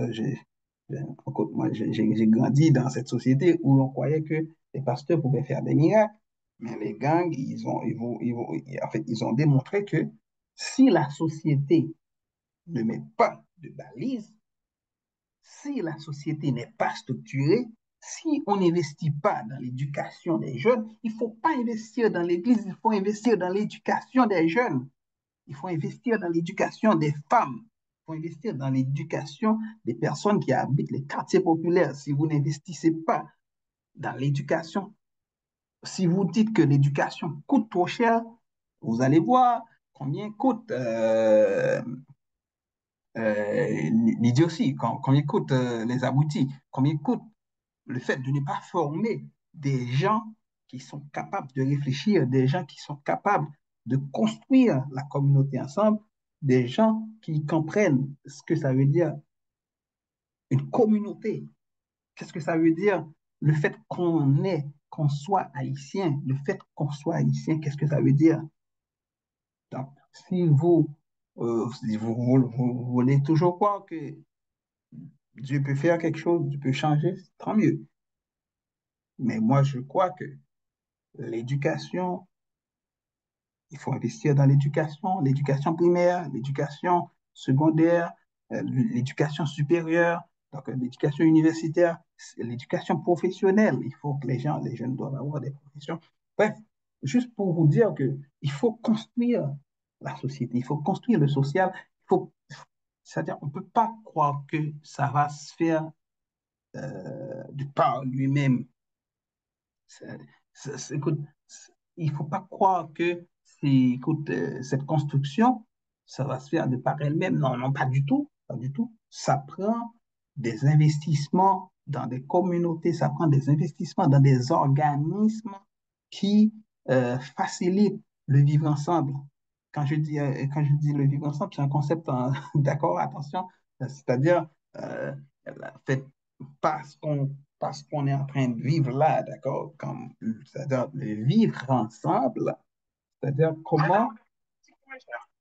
S1: moi, j'ai grandi dans cette société où on croyait que les pasteurs pouvaient faire des miracles. Mais les gangs, en fait, ils ont démontré que si la société ne met pas de balises, si la société n'est pas structurée, si on n'investit pas dans l'éducation des jeunes, il ne faut pas investir dans l'Église, il faut investir dans l'éducation des jeunes. Il faut investir dans l'éducation des femmes. Il faut investir dans l'éducation des personnes qui habitent les quartiers populaires. Si vous n'investissez pas dans l'éducation, si vous dites que l'éducation coûte trop cher, vous allez voir combien coûte l'idiotie, combien coûte les aboutis, combien coûte le fait de ne pas former des gens qui sont capables de réfléchir, des gens qui sont capables de construire la communauté ensemble, des gens qui comprennent ce que ça veut dire une communauté. Qu'est-ce que ça veut dire le fait qu'on soit haïtien, le fait qu'on soit haïtien, qu'est-ce que ça veut dire? Donc, si vous voulez toujours croire que Dieu peut faire quelque chose, Dieu peut changer, tant mieux. Mais moi, je crois que l'éducation, il faut investir dans l'éducation primaire, l'éducation secondaire, l'éducation supérieure, donc l'éducation universitaire, l'éducation professionnelle. Il faut que les jeunes doivent avoir des professions. Bref, juste pour vous dire que il faut construire la société, il faut construire le social. Il faut, c'est-à-dire, on ne peut pas croire que ça va se faire de par lui-même. C'est- écoute, il ne faut pas croire que écoute, cette construction, ça va se faire de par elle-même. Non, non, pas du tout, pas du tout. Ça prend des investissements dans des communautés, ça prend des investissements dans des organismes qui facilitent le vivre ensemble. Quand je dis le vivre ensemble, c'est un concept, d'accord, attention, c'est-à-dire, fait, parce qu'on est en train de vivre là, d'accord, c'est-à-dire de vivre ensemble, c'est-à-dire comment...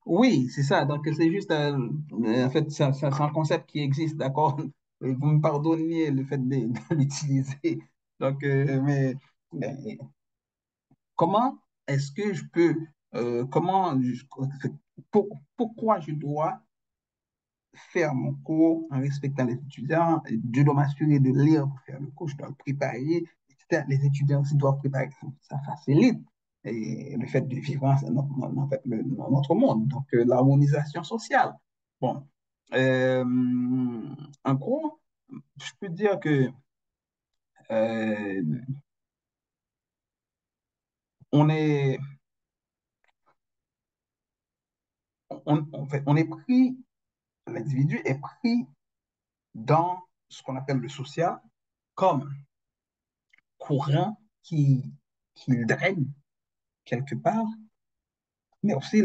S1: Oui, c'est ça. Donc, c'est juste, en fait, c'est un concept qui existe, d'accord? Et vous me pardonnez le fait de l'utiliser. Donc, mais comment est-ce que je peux, pour- pourquoi je dois faire mon cours en respectant les étudiants. Je dois m'assurer de lire pour faire le cours, je dois le préparer, etc. Les étudiants aussi doivent préparer. Ça facilite et le fait de vivre en fait, notre monde. Donc, l'harmonisation sociale. Bon, euh, en gros, je peux dire que euh, on est, en fait, on est pris, l'individu est pris dans ce qu'on appelle le social comme courant qui le draine quelque part, mais aussi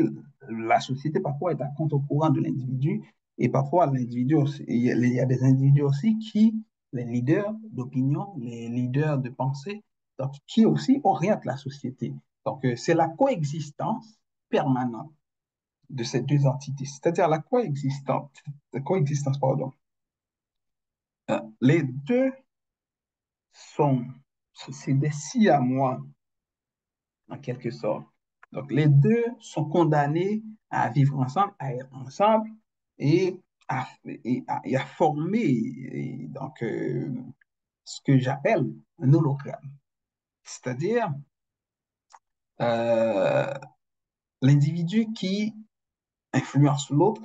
S1: la société parfois est à contre-courant de l'individu et parfois l'individu aussi, il y a des individus aussi qui, les leaders d'opinion, les leaders de pensée, donc, qui aussi orientent la société. Donc, c'est la coexistence permanente de ces deux entités, c'est-à-dire la coexistence, pardon. Les deux sont, c'est des si à moi quelque sorte. Donc, les deux sont condamnés à vivre ensemble, à être ensemble et à former donc, ce que j'appelle un hologramme. C'est-à-dire euh, l'individu qui influence l'autre,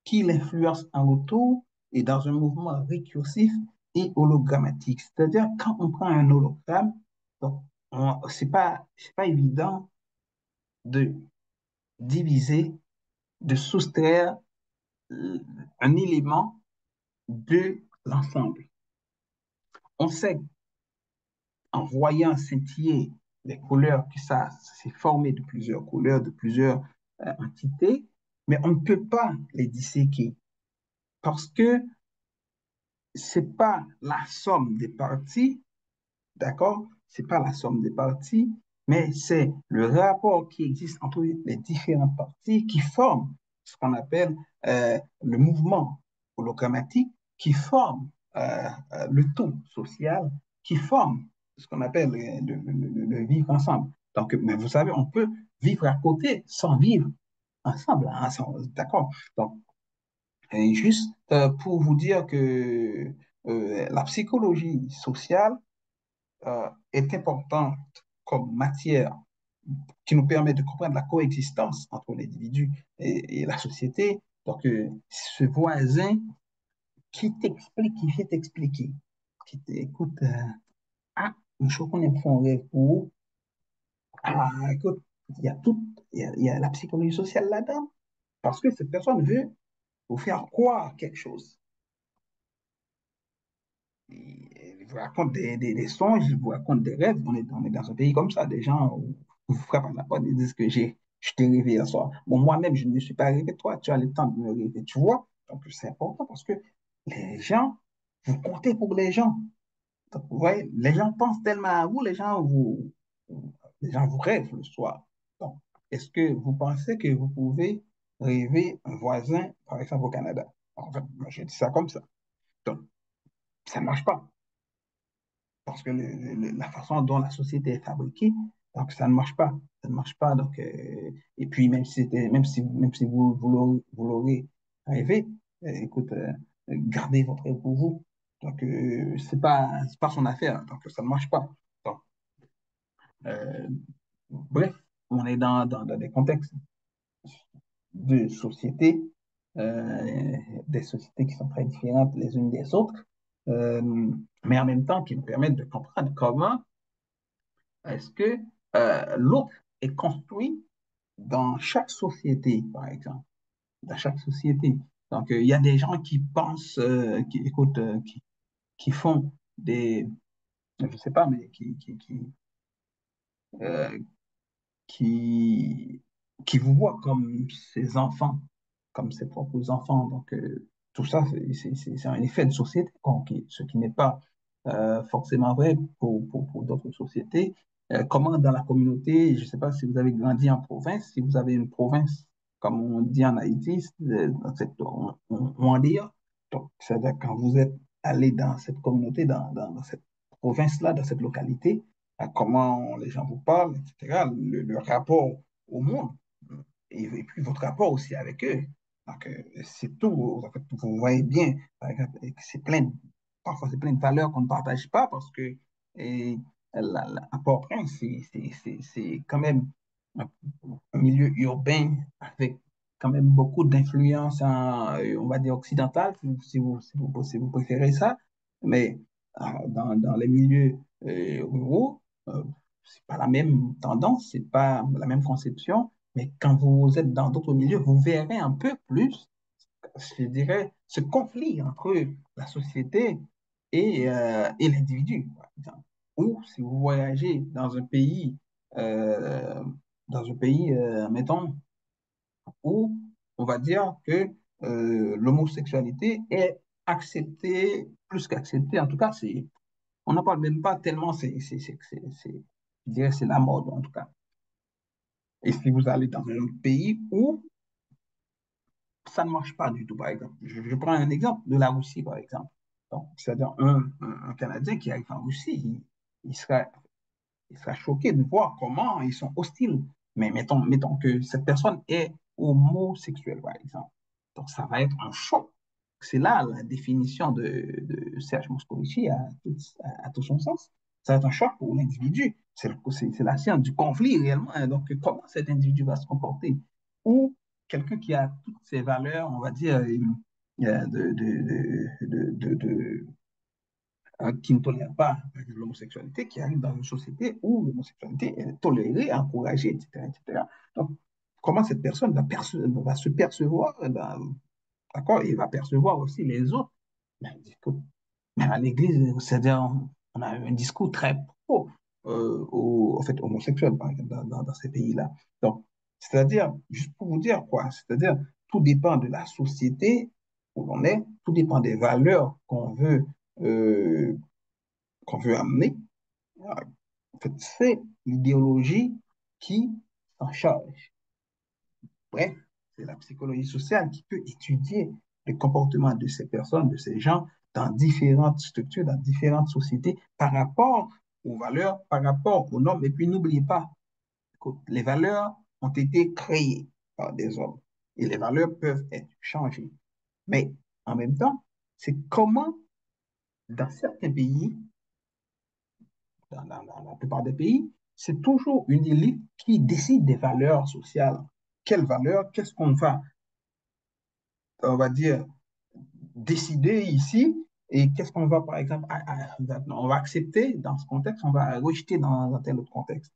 S1: qui l'influence en retour et dans un mouvement récursif et hologrammatique. C'est-à-dire, quand on prend un hologramme, donc, c'est pas évident de diviser, de soustraire euh, un élément de l'ensemble. On sait, en voyant scintiller les couleurs, que ça s'est formé de plusieurs couleurs, de plusieurs entités, mais on ne peut pas les disséquer parce que c'est pas la somme des parties, d'accord? C'est pas la somme des parties, mais c'est le rapport qui existe entre les différentes parties qui forment ce qu'on appelle le mouvement hologrammatique, qui forme le tout social, qui forme ce qu'on appelle le vivre ensemble. Donc, mais vous savez, on peut vivre à côté sans vivre ensemble, hein, d'accord? Donc, et juste pour vous dire que la psychologie sociale est importante comme matière qui nous permet de comprendre la coexistence entre l'individu et la société. Donc, ce voisin qui t'explique, qui vient t'expliquer, qui t'écoute, ah, une chose qu'on aime font un rêve pour, ah, écoute, il y a tout, il y a la psychologie sociale là-dedans, parce que cette personne veut vous faire croire quelque chose. Il vous raconte des songes, il vous raconte des rêves. On est dans un pays comme ça, des gens vous frappent à la porte et disent que je t'ai rêvé hier soir. Bon, moi-même, je ne me suis pas rêvé, toi, tu as le temps de me rêver, tu vois. Donc, c'est important parce que les gens, vous comptez pour les gens. Donc, vous voyez, les gens pensent tellement à vous, les gens vous rêvent le soir. Donc, est-ce que vous pensez que vous pouvez rêver un voisin, par exemple, au Canada? En fait, moi, je dis ça comme ça. Donc, ça ne marche pas parce que la façon dont la société est fabriquée, donc ça ne marche pas. Ça ne marche pas. Donc, et puis, même si vous l'aurez rêvé, écoute, gardez votre rêve pour vous. Donc, c'est pas son affaire. Donc, ça ne marche pas. Donc, euh, bref, on est dans des contextes de société, euh, des sociétés qui sont très différentes les unes des autres, mais en même temps qui nous permettent de comprendre comment est-ce que l'autre est construit dans chaque société, par exemple, dans chaque société. Donc, il y a des gens qui pensent, qui écoutent, qui font des, je sais pas, mais euh, qui, qui vous voient comme ses enfants, comme ses propres enfants. Donc, tout ça, c'est un effet de société, ce qui n'est pas forcément vrai pour d'autres sociétés. Comment dans la communauté, je ne sais pas si vous avez grandi en province, si vous avez une province, comme on dit en Haïti, on dit, donc, c'est-à-dire quand vous êtes allé dans cette communauté, dans cette province-là, dans cette localité, à comment les gens vous parlent, etc., le rapport au monde, et puis votre rapport aussi avec eux. Donc, c'est tout. En fait, vous voyez bien, par exemple, que parfois c'est plein de valeurs qu'on ne partage pas parce que et, à Port-au-Prince, c'est quand même un, un milieu urbain avec quand même beaucoup d'influence, on va dire, occidentale, si vous préférez ça. Mais dans les milieux ruraux, c'est pas la même tendance, c'est pas la même conception, mais quand vous êtes dans d'autres milieux, vous verrez un peu plus, je dirais, ce conflit entre la société et l'individu, par exemple. Ou si vous voyagez euh, dans un pays, mettons, où on va dire que l'homosexualité est acceptée, plus qu'acceptée, en tout cas, on n'en parle même pas tellement, je dirais, c'est la mode, en tout cas. Et si vous allez dans un autre pays où ça ne marche pas du tout, par exemple. Je prends un exemple de la Russie, par exemple. Donc, c'est-à-dire un Canadien qui arrive en Russie, il sera il sera choqué de voir comment ils sont hostiles. Mais mettons que cette personne est homosexuelle, par exemple. Donc, ça va être un choc. C'est là la définition de Serge Moscovici à tout son sens. Ça va être un choc pour l'individu. C'est la science du conflit réellement. Donc, comment cet individu va se comporter? Ou quelqu'un qui a toutes ces valeurs, on va dire, qui ne tolère pas l'homosexualité, qui arrive dans une société où l'homosexualité est tolérée, encouragée, etc., etc. Donc, comment cette personne va se percevoir, d'accord, et va percevoir aussi les autres. Ben, écoute, mais à l'église, c'est-à-dire, on a un discours très pro en fait, homosexuel, par exemple, dans ces pays-là. Donc, c'est-à-dire, juste pour vous dire quoi, c'est-à-dire, tout dépend de la société où l'on est, tout dépend des valeurs euh, qu'on veut amener. En fait, c'est l'idéologie qui s'en charge. Bref, c'est la psychologie sociale qui peut étudier le comportement de ces personnes, de ces gens, dans différentes structures, dans différentes sociétés, par rapport aux valeurs, par rapport aux normes. Et puis, n'oubliez pas que les valeurs ont été créées par des hommes et les valeurs peuvent être changées. Mais en même temps, c'est comment, dans certains pays, dans la plupart des pays, c'est toujours une élite qui décide des valeurs sociales. Quelles valeurs, qu'est-ce qu'on va, on va dire, décider ici et qu'est-ce qu'on va, par exemple, on va accepter dans ce contexte, on va rejeter dans un tel autre contexte.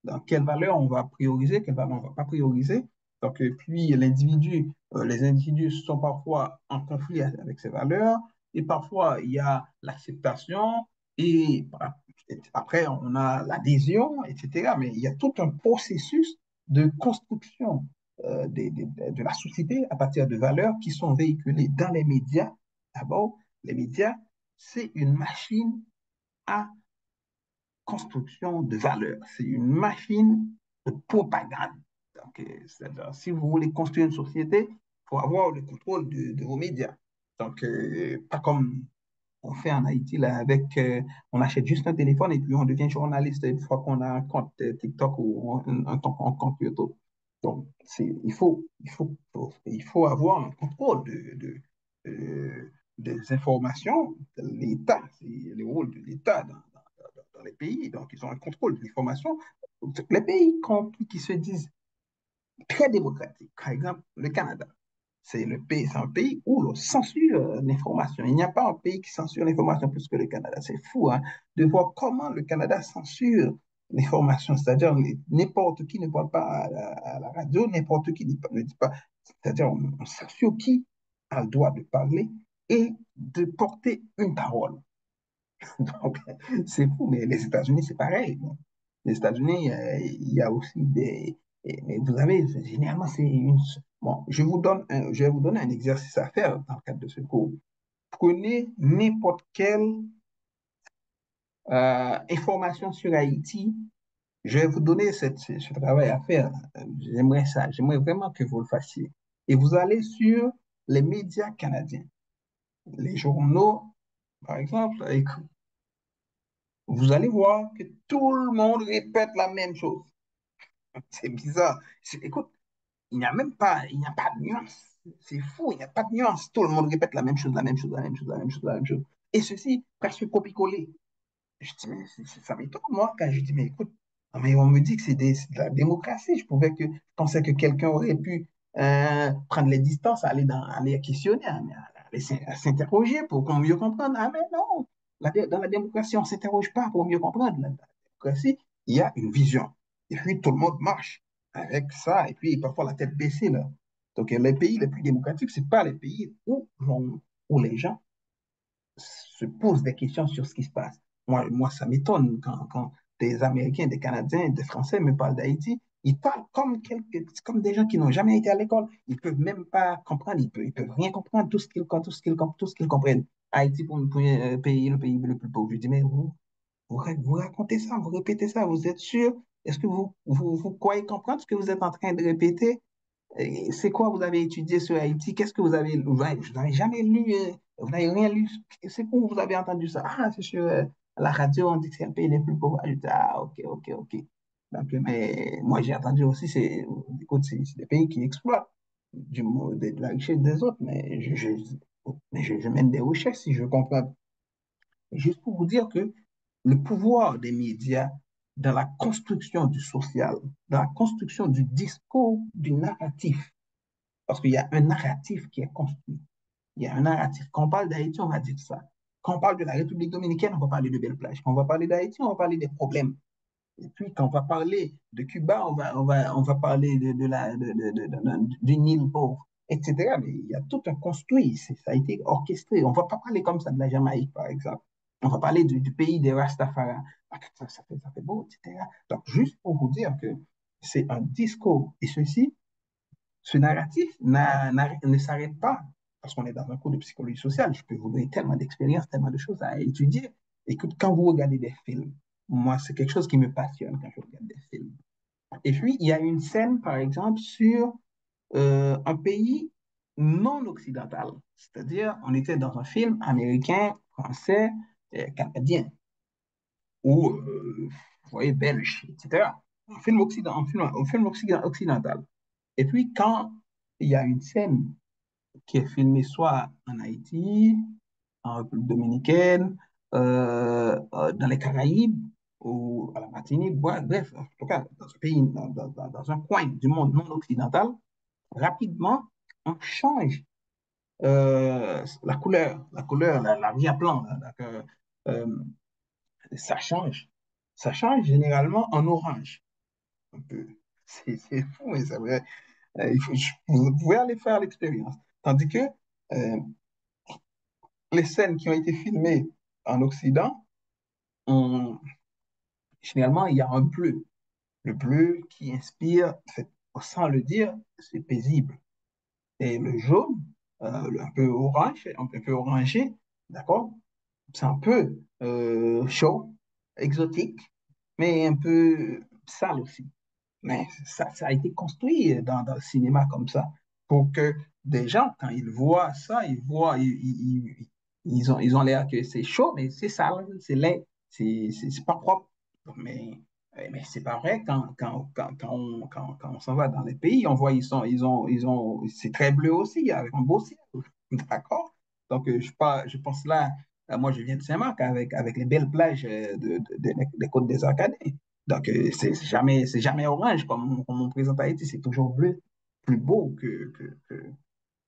S1: Dans quelle valeur on va prioriser, quelle valeur on ne va pas prioriser. Donc, puis les individus sont parfois en conflit avec ces valeurs et parfois il y a l'acceptation et après on a l'adhésion, etc. Mais il y a tout un processus de construction de la société à partir de valeurs qui sont véhiculées dans les médias. D'abord, les médias, c'est une machine à construction de valeurs. C'est une machine de propagande. Donc, si vous voulez construire une société, il faut avoir le contrôle de vos médias. Donc, pas comme on fait en Haïti, là, on achète juste un téléphone et puis on devient journaliste une fois qu'on a un compte TikTok ou un compte YouTube. Donc, il faut avoir un contrôle des informations de l'État. C'est le rôle de l'État dans les pays. Donc, ils ont un contrôle de l'information. Les pays qui se disent très démocratiques, par exemple le Canada, c'est un pays où l'on censure l'information. Il n'y a pas un pays qui censure l'information plus que le Canada. C'est fou hein, de voir comment le Canada censure l'information. C'est-à-dire, n'importe qui ne parle pas à la radio, n'importe qui ne dit pas. C'est-à-dire, on censure qui a le droit de parler et de porter une parole. Donc, c'est fou, mais les États-Unis, c'est pareil. Bon. Les États-Unis, il y a aussi mais vous savez, généralement, c'est une. Bon, je vais vous donner un exercice à faire dans le cadre de ce cours. Prenez n'importe quelle information sur Haïti. Je vais vous donner ce travail à faire. J'aimerais ça. J'aimerais vraiment que vous le fassiez. Et vous allez sur les médias canadiens, les journaux, par exemple, vous allez voir que tout le monde répète la même chose. C'est bizarre. Écoute, il n'y a pas de nuance. C'est fou, il n'y a pas de nuance. Tout le monde répète la même chose, la même chose, la même chose, la même chose, la même chose. Et ceci, presque copier-coller. Je dis, mais ça m'étonne, moi, quand je dis, mais écoute, mais on me dit que c'est de la démocratie. Je pensais que quelqu'un aurait pu prendre les distances, aller questionner, aller s'interroger pour qu'on mieux comprendre. Ah, mais non, dans la démocratie, on ne s'interroge pas pour mieux comprendre. Dans la démocratie, il y a une vision. Et puis, tout le monde marche avec ça, et puis parfois la tête baissée, là. Donc, les pays les plus démocratiques, ce pas les pays où les gens se posent des questions sur ce qui se passe. Moi ça m'étonne quand des Américains, des Canadiens, des Français me parlent d'Haïti. Ils parlent comme des gens qui n'ont jamais été à l'école. Ils ne peuvent même pas comprendre. Ils peuvent rien comprendre, tout ce qu'ils comprennent. Haïti pour un pays, le pays le plus pauvre. Je dis, mais vous racontez ça, vous répétez ça, vous êtes sûr? Est-ce que vous croyez comprendre ce que vous êtes en train de répéter? C'est quoi vous avez étudié sur Haïti? Qu'est-ce que vous n'avez jamais lu? Vous n'avez rien lu? C'est où vous avez entendu ça? Ah, c'est sûr. À la radio, on dit que c'est le pays le plus pauvre. Je dis, ah, ok, ok, ok. Donc, mais moi, j'ai entendu aussi, écoute, c'est des pays qui exploitent de la richesse des autres, mais je mène des recherches si je comprends. Juste pour vous dire que le pouvoir des médias dans la construction du social, dans la construction du discours, du narratif, parce qu'il y a un narratif qui est construit. Il y a un narratif. Quand on parle d'Haïti, on va dire ça. Quand on parle de la République dominicaine, on va parler de belles plages. Quand on va parler d'Haïti, on va parler des problèmes. Et puis, quand on va parler de Cuba, on va parler d'une île pauvre, etc. Mais il y a tout un construit. Ça a été orchestré. On ne va pas parler comme ça de la Jamaïque, par exemple. On va parler du pays des Rastafari. Ça fait beau, etc. Donc, juste pour vous dire que c'est un discours. Et ce narratif ne s'arrête pas parce qu'on est dans un cours de psychologie sociale. Je peux vous donner tellement d'expériences, tellement de choses à étudier. Écoute, quand vous regardez des films, moi, c'est quelque chose qui me passionne quand je regarde des films. Et puis, il y a une scène, par exemple, sur un pays non occidental. C'est-à-dire, on était dans un film américain, français, canadien, ou, vous voyez, belge, etc. Un film occidental. Et puis, quand il y a une scène qui est filmée soit en Haïti, en République dominicaine, dans les Caraïbes ou à la Martinique, bref, en tout cas, dans un pays, dans un coin du monde non occidental, rapidement, on change la couleur, l'arrière-plan. Euh, ça change. Ça change généralement en orange. Un peu. C'est fou, mais c'est vrai. Vous pouvez aller faire l'expérience. Tandis que euh, les scènes qui ont été filmées en Occident, généralement, il y a un bleu. Le bleu qui inspire, en fait, sans le dire, c'est paisible. Et le jaune, un peu orange, un peu orangé, d'accord? C'est un peu chaud, exotique, mais un peu sale aussi. Mais ça a été construit dans le cinéma comme ça, pour que des gens, quand ils voient ça, ils ont l'air que c'est chaud, mais c'est sale, c'est laid, c'est pas propre. Mais c'est pas vrai quand on s'en va dans les pays, on voit, c'est très bleu aussi, avec un beau ciel. D'accord? Donc, je pense là, moi, je viens de Saint-Marc avec les belles plages des côtes des Acadiens. Donc, c'est jamais orange comme on présente Haïti, c'est toujours bleu, plus beau que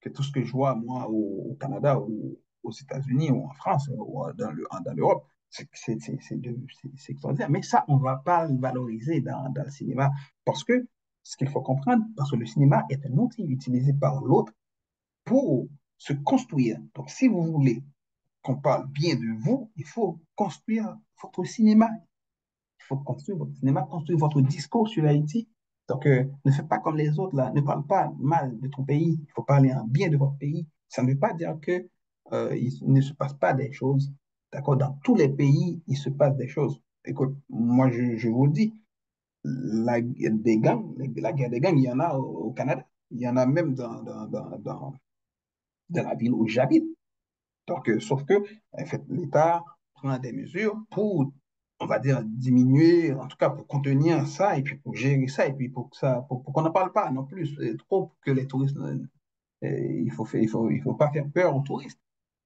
S1: tout ce que je vois, moi, au Canada ou aux États-Unis ou en France ou dans l'Europe. C'est extraordinaire. Mais ça, on ne va pas le valoriser dans le cinéma parce que ce qu'il faut comprendre, parce que le cinéma est un outil utilisé par l'autre pour se construire. Donc, si vous voulez qu'on parle bien de vous, il faut construire votre cinéma, il faut construire votre cinéma, construire votre discours sur Haïti. Donc, ne faites pas comme les autres, là. Ne parle pas mal de ton pays. Il faut parler en bien de votre pays. Ça ne veut pas dire que il ne se passe pas des choses. D'accord? Dans tous les pays, il se passe des choses. Écoute, moi, je vous le dis, la guerre des gangs, il y en a au Canada. Il y en a même dans la ville où j'habite. Donc, sauf que, en fait, l'État prend des mesures pour, on va dire, diminuer, en tout cas pour contenir ça et puis pour gérer ça et puis pour qu'on n'en parle pas non plus trop pour que les touristes, il faut pas faire peur aux touristes.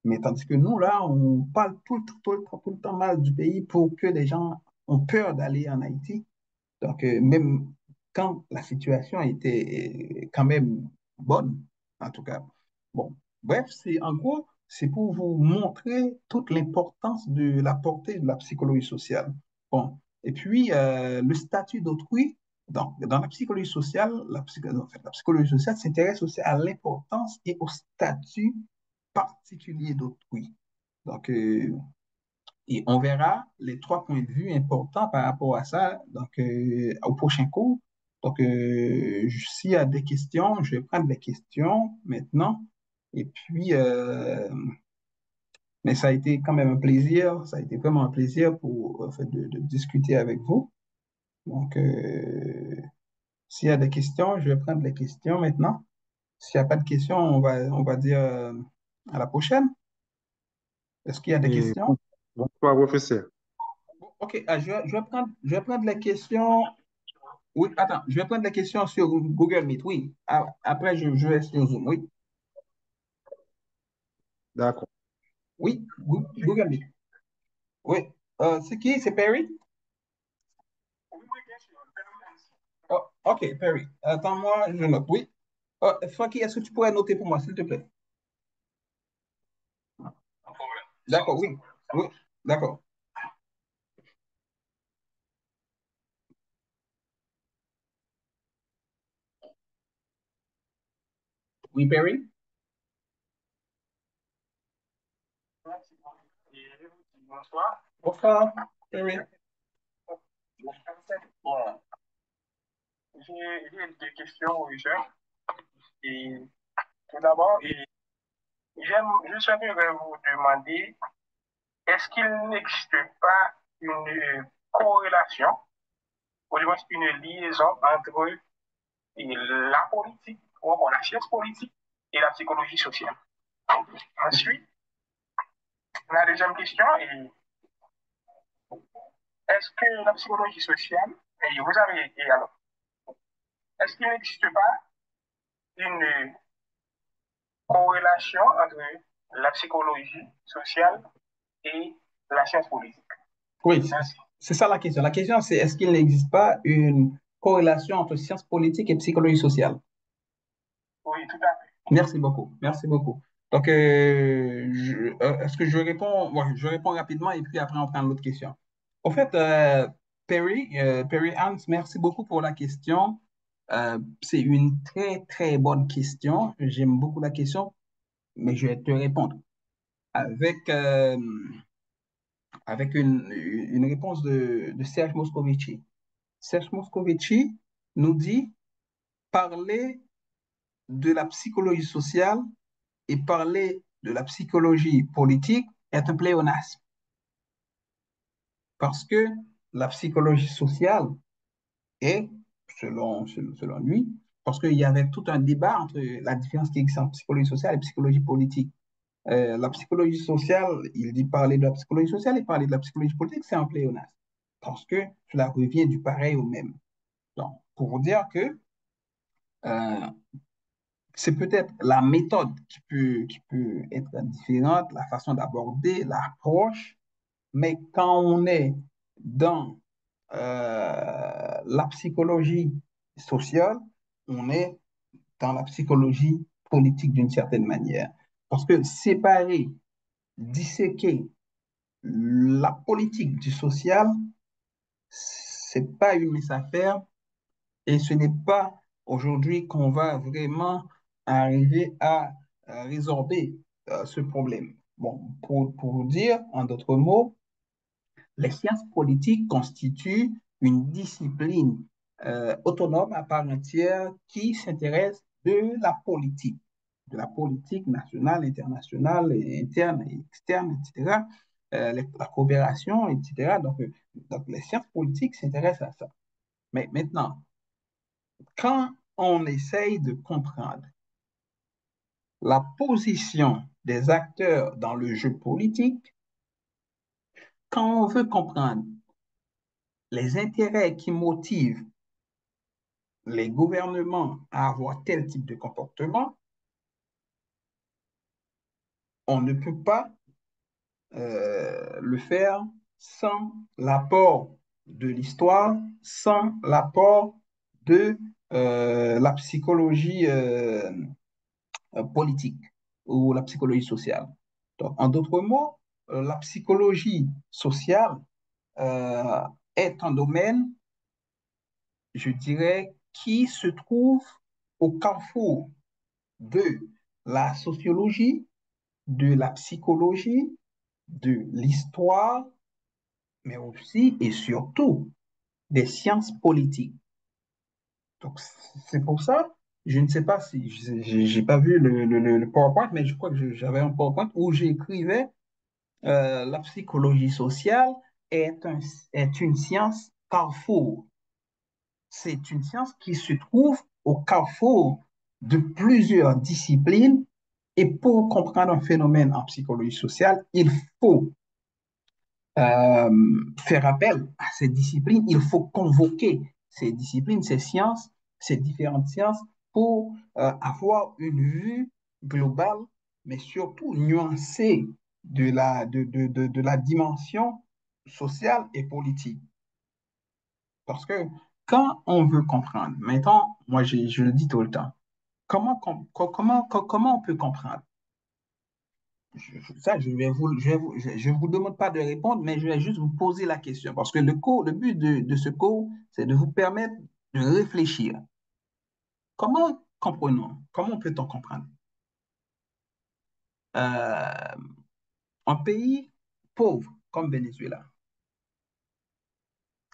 S1: Mais tandis que nous, là, on parle tout le temps mal du pays pour que les gens ont peur d'aller en Haïti. Donc, même quand la situation était quand même bonne, en tout cas. Bon, bref, en gros, c'est pour vous montrer toute l'importance de la portée de la psychologie sociale. Bon, et puis, le statut d'autrui, donc, dans la psychologie sociale, en fait, la psychologie sociale s'intéresse aussi à l'importance et au statut particulier d'autrui. Donc, et on verra les 3 points de vue importants par rapport à ça donc, au prochain cours. Donc, s'il y a des questions, je vais prendre les questions maintenant. Et puis, mais ça a été quand même un plaisir, ça a été vraiment un plaisir en fait, de discuter avec vous. Donc, s'il y a des questions, je vais prendre les questions maintenant. S'il n'y a pas de questions, on va dire à la prochaine. Est-ce qu'il y a des
S2: Et
S1: questions?
S2: bonsoir, professeur.
S1: OK, je vais prendre les questions. Oui, attends, je vais prendre les questions sur Google Meet. Oui, après, je vais sur Zoom. Oui,
S2: D'accord.
S1: oui, Google Meet. Oui. C'est qui? C'est Perry? Oh, OK, Perry. Attends-moi, je note. Oui. Oh, Faki, est-ce que tu pourrais noter pour moi, s'il te plaît? D'accord, oui. Oui, d'accord. Oui, Perry? Bonsoir, Perry. Oui, c'est ça la question. La question, c'est est-ce qu'il n'existe pas une corrélation entre sciences politiques et psychologie sociale? Merci beaucoup. Merci beaucoup. Donc, est-ce que je réponds? Ouais, je réponds rapidement et puis après, on prend l'autre question. Au fait, Perry Hans, merci beaucoup pour la question. C'est une très, très bonne question. J'aime beaucoup la question, mais je vais te répondre avec, avec une réponse de Serge Moscovici. Serge Moscovici nous dit parler de la psychologie sociale et parler de la psychologie politique est un pléonasme parce que la psychologie sociale est, selon lui, parce qu'il y avait tout un débat entre la différence qui existe entre psychologie sociale et psychologie politique. La psychologie sociale, il dit parler de la psychologie sociale et parler de la psychologie politique, c'est un pléonasme parce que cela revient du pareil au même. Donc, pour dire que euh, c'est peut-être la méthode qui peut être différente, la façon d'aborder, l'approche, mais quand on est dans la psychologie sociale, on est dans la psychologie politique d'une certaine manière. Parce que séparer, disséquer la politique du social, c'est pas une mince affaire et ce n'est pas aujourd'hui qu'on va vraiment arriver à résorber ce problème. Bon, pour vous dire, en d'autres mots, les sciences politiques constituent une discipline autonome à part entière qui s'intéresse de la politique nationale, internationale, et interne et externe, etc., la coopération, etc. Donc, les sciences politiques s'intéressent à ça. Mais maintenant, quand on essaye de comprendre la position des acteurs dans le jeu politique, quand on veut comprendre les intérêts qui motivent les gouvernements à avoir tel type de comportement, on ne peut pas le faire sans l'apport de l'histoire, sans l'apport de la psychologie politique ou la psychologie sociale. Donc, en d'autres mots, la psychologie sociale euh, est un domaine, je dirais, qui se trouve au carrefour de la sociologie, de la psychologie, de l'histoire, mais aussi et surtout des sciences politiques. Donc, c'est pour ça, je ne sais pas si, j'ai pas vu le PowerPoint, mais je crois que j'avais un PowerPoint où j'écrivais la psychologie sociale est, est une science carrefour. C'est une science qui se trouve au carrefour de plusieurs disciplines et pour comprendre un phénomène en psychologie sociale, il faut euh, faire appel à ces disciplines, il faut convoquer ces disciplines, ces sciences, ces différentes sciences pour avoir une vue globale, mais surtout nuancée de la dimension sociale et politique. Parce que quand on veut comprendre, maintenant, moi je le dis tout le temps, comment on peut comprendre? Ça, je vous demande pas de répondre, mais je vais juste vous poser la question. Parce que le but de ce cours, c'est de vous permettre de réfléchir. Comment comprenons, comment peut-on comprendre? Euh, un pays pauvre comme Venezuela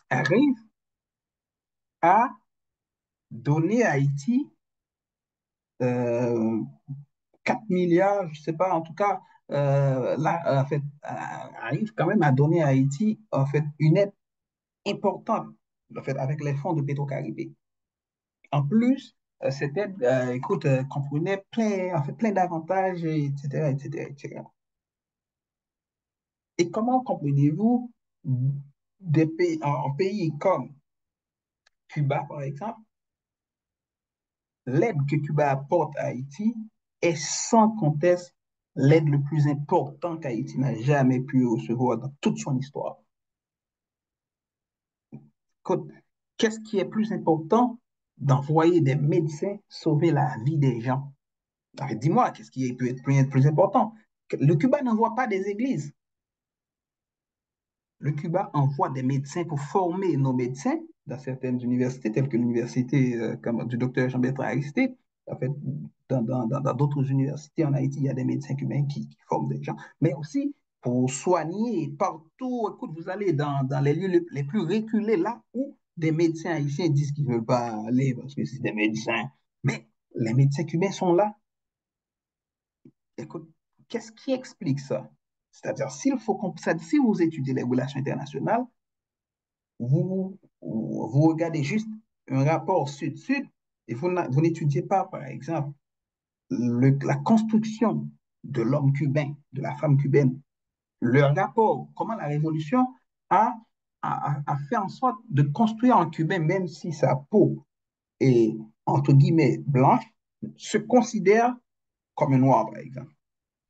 S1: arrive à donner à Haïti euh, 4 milliards, je ne sais pas, en tout cas, là, en fait, arrive quand même à donner à Haïti en fait, une aide importante en fait, avec les fonds de Petro-Caribé. En plus, cette aide, écoute, comprenait plein, en fait, plein d'avantages, etc., etc., etc. Et comment comprenez-vous des pays, un pays comme Cuba, par exemple, l'aide que Cuba apporte à Haïti est sans conteste l'aide le plus important qu'Haïti n'a jamais pu recevoir dans toute son histoire. Écoute, qu'est-ce qui est plus important d'envoyer des médecins sauver la vie des gens? Dis-moi, qu'est-ce qui peut être plus important? Le Cuba n'envoie pas des églises. Le Cuba envoie des médecins pour former nos médecins dans certaines universités, telles que l'université comme du docteur Jean-Bertrand Aristide. En fait, dans d'autres universités en Haïti, il y a des médecins cubains qui forment des gens, mais aussi pour soigner partout. Écoute, vous allez dans les lieux les plus reculés, là où des médecins haïtiens disent qu'ils ne veulent pas aller parce que c'est des médecins. Mais les médecins cubains sont là. Écoute, qu'est-ce qui explique ça? C'est-à-dire, si vous étudiez les relations internationales, vous regardez juste un rapport sud-sud et vous n'étudiez pas, par exemple, la construction de l'homme cubain, de la femme cubaine, le rapport, comment la révolution a, a fait en sorte de construire un Cubain, même si sa peau est, entre guillemets, blanche, se considère comme un noir, par exemple,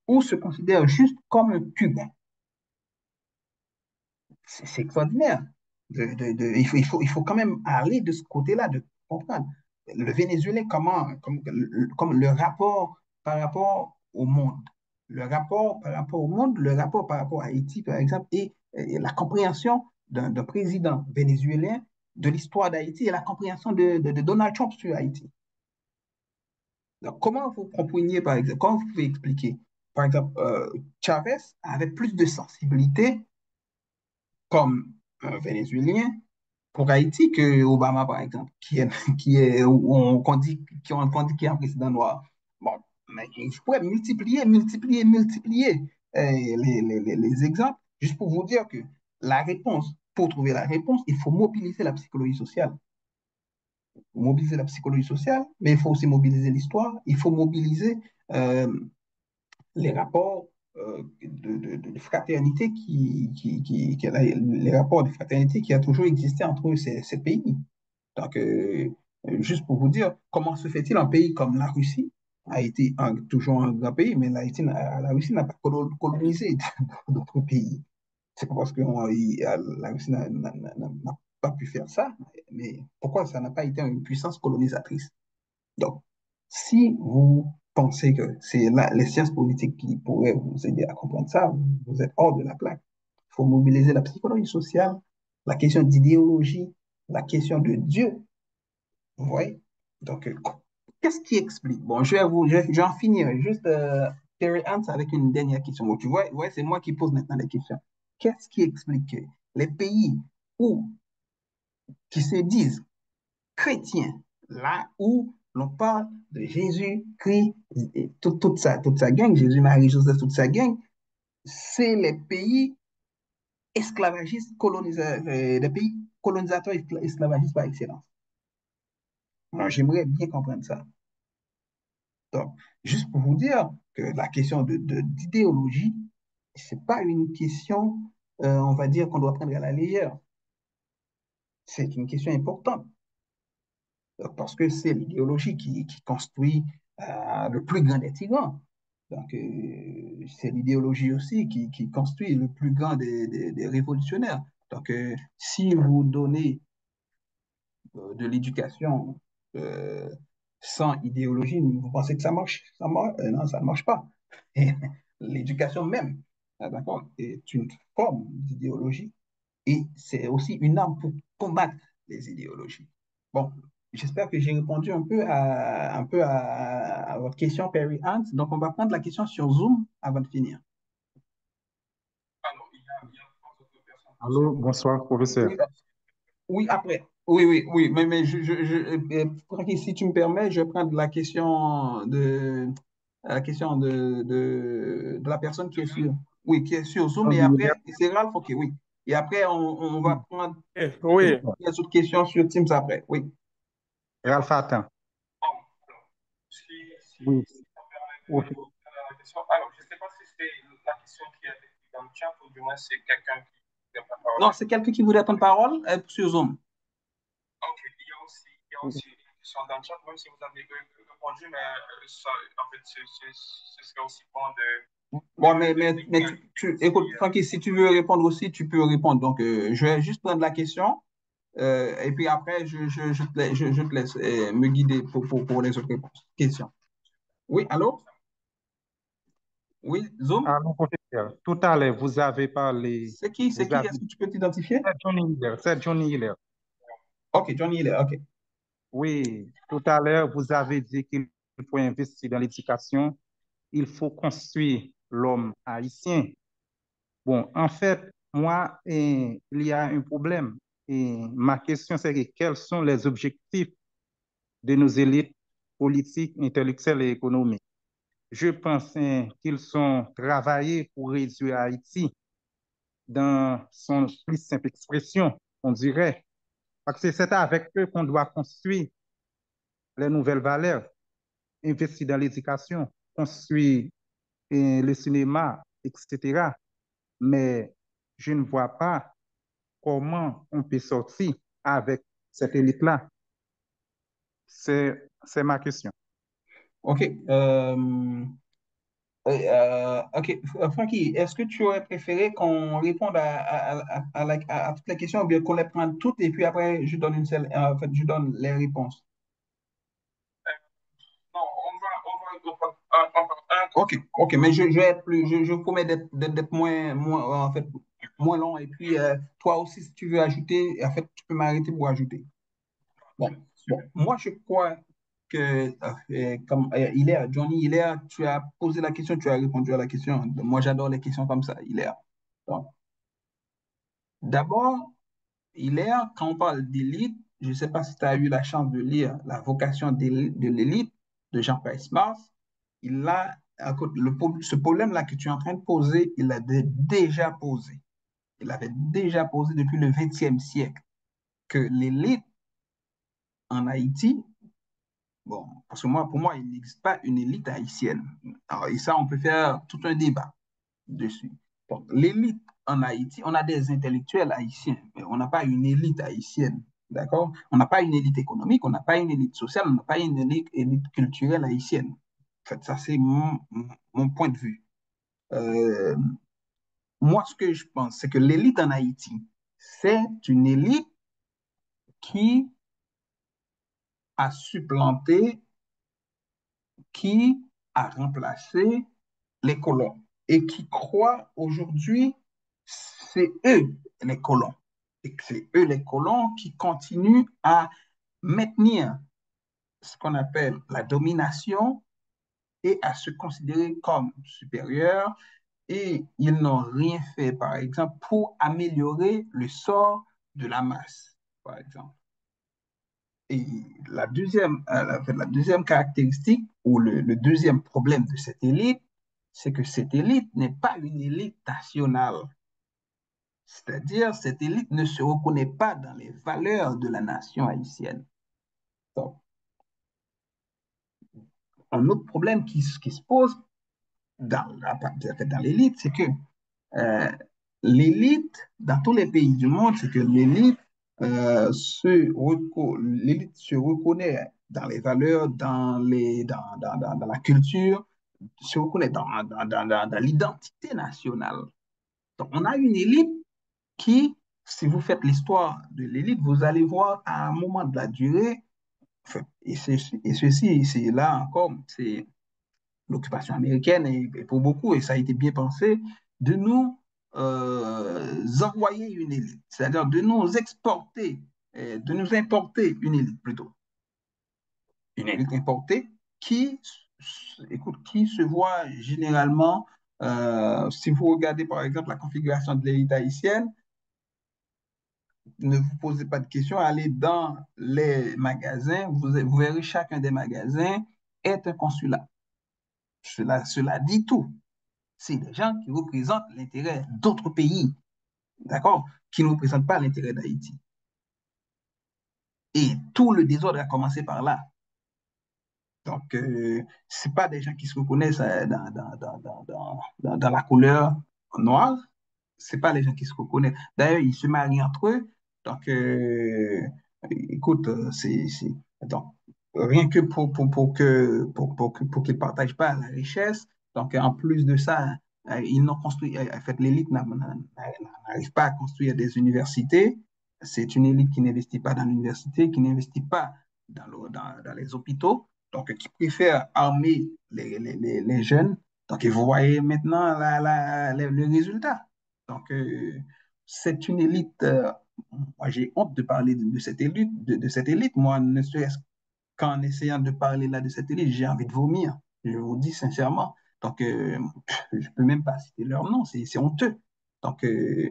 S1: ou se considère juste comme un Cubain. C'est extraordinaire. Il faut quand même aller de ce côté-là, de comprendre. Le Venezuela, comme le rapport par rapport au monde, le rapport par rapport au monde, le rapport par rapport à Haïti, par exemple, et la compréhension d'un président vénézuélien de l'histoire d'Haïti et la compréhension de Donald Trump sur Haïti. Donc, comment vous compreniez, par exemple, comment vous pouvez expliquer, par exemple, Chavez avait plus de sensibilité comme un Vénézuélien pour Haïti que Obama, par exemple, qui est, qu'on dit qui est un président noir. Bon, mais je pourrais multiplier les exemples, juste pour vous dire que la réponse, pour trouver la réponse, il faut mobiliser la psychologie sociale. Mobiliser la psychologie sociale, mais il faut aussi mobiliser l'histoire, il faut mobiliser euh, les rapports de fraternité les rapports de fraternité qui a toujours existé entre ces pays. Donc, juste pour vous dire, comment se fait-il un pays comme la Russie a été toujours un grand pays, mais la Russie n'a pas colonisé d'autres pays. C'est pas parce que la Russie n'a pas pu faire ça, mais pourquoi ça n'a pas été une puissance colonisatrice? Donc, si vous pensez que c'est les sciences politiques qui pourraient vous aider à comprendre ça, vous êtes hors de la plaque. Il faut mobiliser la psychologie sociale, la question d'idéologie, la question de Dieu. Vous voyez? Donc, qu'est-ce qui explique? Bon, je vais en finir. Juste, Terry Hans avec une dernière question. Bon, tu vois, ouais, c'est moi qui pose maintenant les questions. Qu'est-ce qui explique que les pays où, qui se disent chrétien, là où l'on parle de Jésus, Christ, et toute sa gang, Jésus, Marie, Joseph, toute sa gang, c'est les pays esclavagistes, des pays colonisateurs esclavagistes par excellence. Moi, j'aimerais bien comprendre ça. Donc, juste pour vous dire que la question d'idéologie, c'est pas une question. on va dire qu'on doit prendre à la légère. C'est une question importante parce que c'est l'idéologie qui construit le plus grand des tyrans. Donc, c'est l'idéologie aussi qui construit le plus grand des révolutionnaires. Donc, si vous donnez de l'éducation euh, sans idéologie, vous pensez que ça marche? Non, ça ne marche pas. Et l'éducation même, d'accord, est une forme d'idéologie et c'est aussi une arme pour combattre les idéologies. Bon, j'espère que j'ai répondu un peu à votre question, Perry Hans. Donc, on va prendre la question sur Zoom avant de finir. Alors, il y a trois autres personnes
S2: Allô, bonsoir, professeur.
S1: Oui, oui, après. Oui, oui, oui. Mais Francky, si tu me permets, je vais prendre la question de la personne oui, qui est sur Zoom.
S2: John
S1: Et
S2: Miller.
S1: après, c'est Ralph, ok, oui. Et après, on va prendre
S3: Oui,
S1: les autres questions sur Teams après. Oui.
S2: Ralph Attan.
S1: Si,
S2: Oui,
S1: si ça permet
S2: ok.
S1: de répondre à la question. Alors, je ne sais pas si c'est la question qui est écrite dans le chat ou du moins c'est quelqu'un qui veut prendre la parole. Non, c'est quelqu'un qui voudrait prendre parole sur Zoom. Ok, il y a aussi une question dans le chat, même si vous avez répondu, mais en fait, ce serait aussi bon de. Bon, mais écoute, Francky, si tu veux répondre aussi, tu peux répondre. Donc, je vais juste prendre la question et puis après, je te laisse me guider pour les autres questions. Oui, allô? Oui, Zoom?
S2: Allô, professeur. Tout à l'heure, vous avez parlé,
S1: C'est qui? C'est
S2: vous
S1: qui?
S2: avez
S1: Est-ce que tu peux t'identifier?
S2: c'est Johnny Hiller, c'est Johnny Hiller.
S1: Ok, Johnny, il est OK.
S2: Oui, tout à l'heure, vous avez dit qu'il faut investir dans l'éducation, il faut construire l'homme haïtien. Bon, en fait, moi, il y a un problème. Et ma question, c'est que quels sont les objectifs de nos élites politiques, intellectuelles et économiques? Je pense qu'ils sont travaillés pour réduire Haïti dans son plus simple expression, on dirait. Parce que c'est avec eux qu'on doit construire les nouvelles valeurs, investir dans l'éducation, construire le cinéma, etc. Mais je ne vois pas comment on peut sortir avec cette élite-là. C'est ma question.
S1: OK. OK. Francky, est-ce que tu aurais préféré qu'on réponde à toutes les questions ou bien qu'on les prenne toutes et puis après, je donne une seule, en fait, je donne les réponses? Non, OK, OK, mais je vais être je vous promets d'être moins, en fait, moins long. Et puis, toi aussi, si tu veux ajouter, en fait, tu peux m'arrêter pour ajouter. Bon, bon, moi, je crois que, comme Johnny Hilaire, tu as posé la question, tu as répondu à la question. Moi, j'adore les questions comme ça, Hilaire. Donc, d'abord, Hilaire, quand on parle d'élite, je ne sais pas si tu as eu la chance de lire La vocation de l'élite de Jean-Pierre Mars. Ce problème-là que tu es en train de poser, il l'avait déjà posé. Il l'avait déjà posé depuis le XXe siècle, que l'élite en Haïti. Bon, parce que pour moi, il n'existe pas une élite haïtienne. Alors, et ça, on peut faire tout un débat dessus. Donc, l'élite en Haïti, on a des intellectuels haïtiens, mais on n'a pas une élite haïtienne. D'accord? On n'a pas une élite économique, on n'a pas une élite sociale, on n'a pas une élite culturelle haïtienne. En fait, ça, c'est mon point de vue. Euh, Moi, ce que je pense, c'est que l'élite en Haïti, c'est une élite qui a supplanté, qui a remplacé les colons et qui croient aujourd'hui, c'est eux les colons. Et que c'est eux les colons qui continuent à maintenir ce qu'on appelle la domination et à se considérer comme supérieurs et ils n'ont rien fait, par exemple, pour améliorer le sort de la masse, par exemple. Et la deuxième caractéristique ou le deuxième problème de cette élite, c'est que cette élite n'est pas une élite nationale. C'est-à-dire, cette élite ne se reconnaît pas dans les valeurs de la nation haïtienne. Donc, un autre problème qui se pose dans l'élite, c'est que euh, l'élite, dans tous les pays du monde, c'est que l'élite se reconnaît dans les valeurs, dans la culture, se reconnaît dans l'identité nationale. Donc, on a une élite qui, si vous faites l'histoire de l'élite, vous allez voir à un moment de la durée, enfin, et ceci, c'est là encore, c'est l'occupation américaine, et pour beaucoup, et ça a été bien pensé, de nous envoyer une élite, c'est-à-dire de nous exporter, de nous importer une élite plutôt, une élite importée qui, écoute, qui se voit généralement, si vous regardez par exemple la configuration de l'élite haïtienne, ne vous posez pas de questions, allez dans les magasins, vous verrez chacun des magasins est un consulat. Cela dit tout. C'est des gens qui représentent l'intérêt d'autres pays, d'accord, qui ne représentent pas l'intérêt d'Haïti. Et tout le désordre a commencé par là. Donc, ce pas des gens qui se reconnaissent dans la couleur noire, c'est pas les gens qui se reconnaissent. D'ailleurs, ils se marient entre eux. Donc, écoute, donc, rien que pour qu'ils ne partagent pas la richesse. Donc, en plus de ça, ils n'ont construit, en fait, l'élite n'arrive pas à construire des universités. C'est une élite qui n'investit pas dans l'université, qui n'investit pas dans les hôpitaux, donc qui préfère armer les jeunes. Donc, vous voyez maintenant le résultat. Donc, c'est une élite. Moi, j'ai honte de parler de cette élite, de cette élite. Moi, ne serait-ce qu'en essayant de parler là de cette élite, j'ai envie de vomir. Je vous dis sincèrement. Donc, je ne peux même pas citer leur nom, c'est honteux. Donc, euh,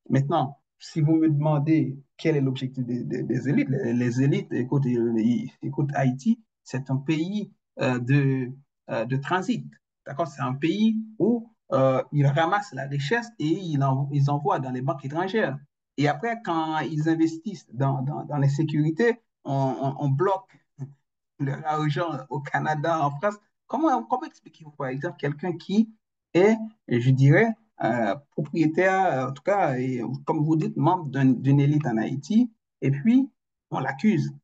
S1: maintenant, si vous me demandez quel est l'objectif des élites, les élites, écoute, écoute, Haïti, c'est un pays de transit. D'accord? C'est un pays où ils ramassent la richesse et ils envoient dans les banques étrangères. Et après, quand ils investissent dans les sécurités, on bloque leur argent au Canada, en France. Comment expliquez-vous, par exemple, quelqu'un qui est, je dirais, propriétaire, en tout cas, et, comme vous dites, membre d'une élite en Haïti, et puis on l'accuse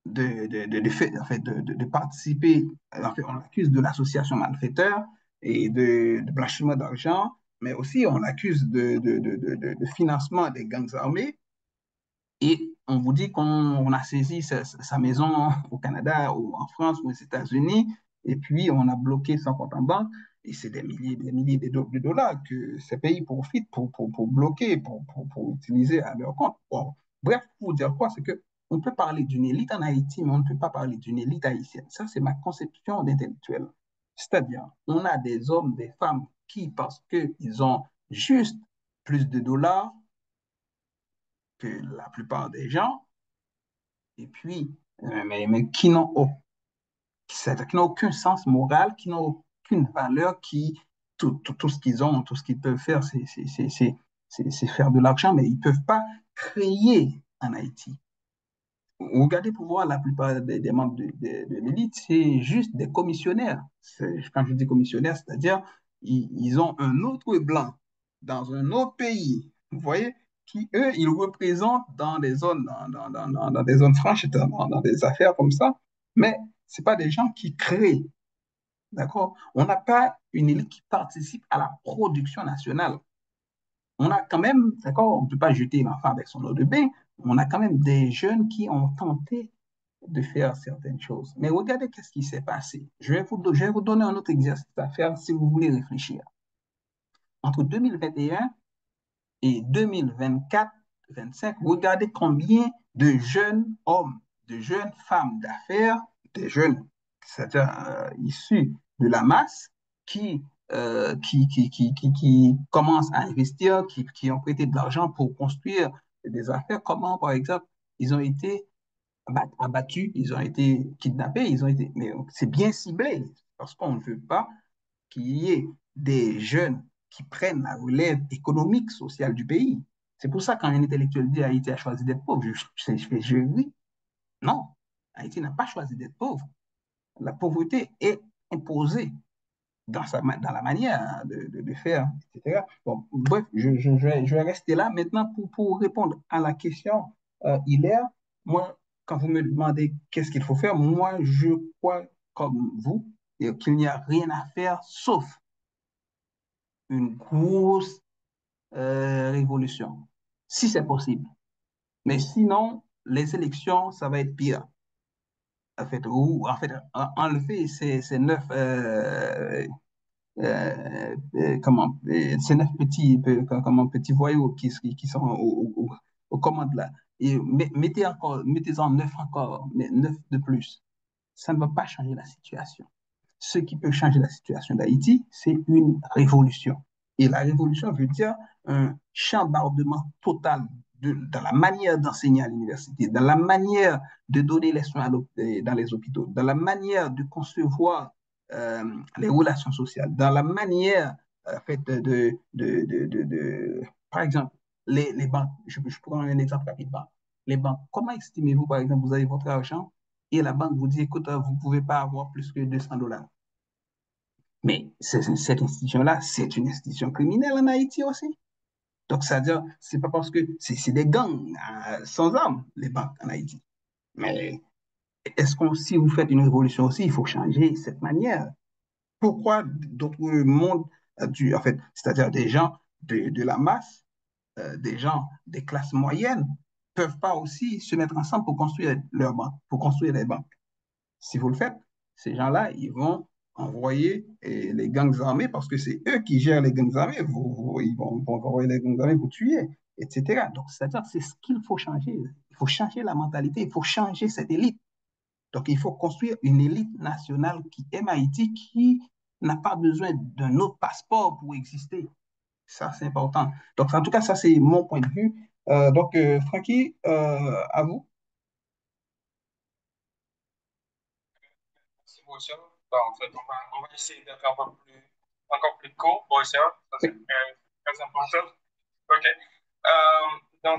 S1: en fait, de participer, en fait, on l'accuse de l'association malfaiteur et de blanchiment d'argent, mais aussi on l'accuse de financement des gangs armés. Et on vous dit qu'on a saisi sa maison au Canada ou en France ou aux États-Unis, et puis on a bloqué son compte en banque, et c'est des milliers de dollars que ces pays profitent pour bloquer, pour utiliser à leur compte. Bon, bref, pour dire quoi, c'est que on peut parler d'une élite en Haïti, mais on ne peut pas parler d'une élite haïtienne. Ça, c'est ma conception d'intellectuel. C'est-à-dire, on a des hommes, des femmes qui, parce qu'ils ont juste plus de dollars que la plupart des gens, et puis, mais qui n'ont aucun sens moral, qui n'ont aucune valeur, tout ce qu'ils ont, tout ce qu'ils peuvent faire, c'est faire de l'argent, mais ils ne peuvent pas créer en Haïti. Vous regardez pour voir la plupart des membres de l'élite, c'est juste des commissionnaires. Quand je dis commissionnaires, c'est-à-dire ils ont un autre blanc dans un autre pays, vous voyez, qui, eux, ils représentent dans des zones, dans des zones franches, dans des affaires comme ça, mais ce pas des gens qui créent, d'accord? On n'a pas une élite qui participe à la production nationale. On a quand même, d'accord, on ne peut pas jeter l'enfant avec son eau de bain, on a quand même des jeunes qui ont tenté de faire certaines choses. Mais regardez qu'est-ce qui s'est passé. Je vais vous donner un autre exercice à faire si vous voulez réfléchir. Entre 2021 et 2024-25, regardez combien de jeunes hommes, de jeunes femmes d'affaires, des jeunes, c'est-à-dire issus de la masse, qui commencent à investir, qui ont prêté de l'argent pour construire des affaires. Comment, par exemple, ils ont été abattus, ils ont été kidnappés, mais c'est bien ciblé parce qu'on ne veut pas qu'il y ait des jeunes qui prennent la relève économique, sociale du pays. C'est pour ça quand un intellectuel dit Haïti a choisi d'être pauvre, je ris. Non, Haïti n'a pas choisi d'être pauvre. La pauvreté est imposée dans la manière de faire, etc. Bon, bref, je vais rester là maintenant pour répondre à la question, Hilaire. Moi, quand vous me demandez qu'est-ce qu'il faut faire, moi, je crois comme vous qu'il n'y a rien à faire sauf une grosse révolution, si c'est possible. Mais sinon, les élections, ça va être pire. Enlever ces neuf, ces neuf petits voyous qui sont aux commandes là. Et mettez-en neuf encore, mais neuf de plus. Ça ne va pas changer la situation. Ce qui peut changer la situation d'Haïti, c'est une révolution. Et la révolution veut dire un chambardement total dans la manière d'enseigner à l'université, dans la manière de donner les soins dans les hôpitaux, dans la manière de concevoir les relations sociales, dans la manière par exemple, les banques. Je prends un exemple rapidement. Les banques, comment estimez-vous, par exemple, vous avez votre argent et la banque vous dit, écoute, vous ne pouvez pas avoir plus que $200. Mais cette institution-là, c'est une institution criminelle en Haïti aussi. Donc, c'est-à-dire, c'est pas parce que c'est des gangs sans armes, les banques en Haïti. Mais si vous faites une révolution aussi, il faut changer cette manière. Pourquoi d'autres mondes, en fait, c'est-à-dire des gens de la masse, des gens des classes moyennes, peuvent pas aussi se mettre ensemble pour construire leurs banques, pour construire les banques? Si vous le faites, ces gens-là, ils vont envoyer les gangs armés parce que c'est eux qui gèrent les gangs armés. Ils vont envoyer les gangs armés vous tuer, etc. Donc, c'est-à-dire, c'est ce qu'il faut changer. Il faut changer la mentalité, il faut changer cette élite. Donc, il faut construire une élite nationale qui aime Haïti, qui n'a pas besoin d'un autre passeport pour exister. Ça, c'est important. Donc, en tout cas, ça, c'est mon point de vue. Francky, à vous.
S3: Merci, Boissy. Bon, en fait, on va essayer d'être encore plus court, Boissy. Ça, c'est très, très important. OK. Donc,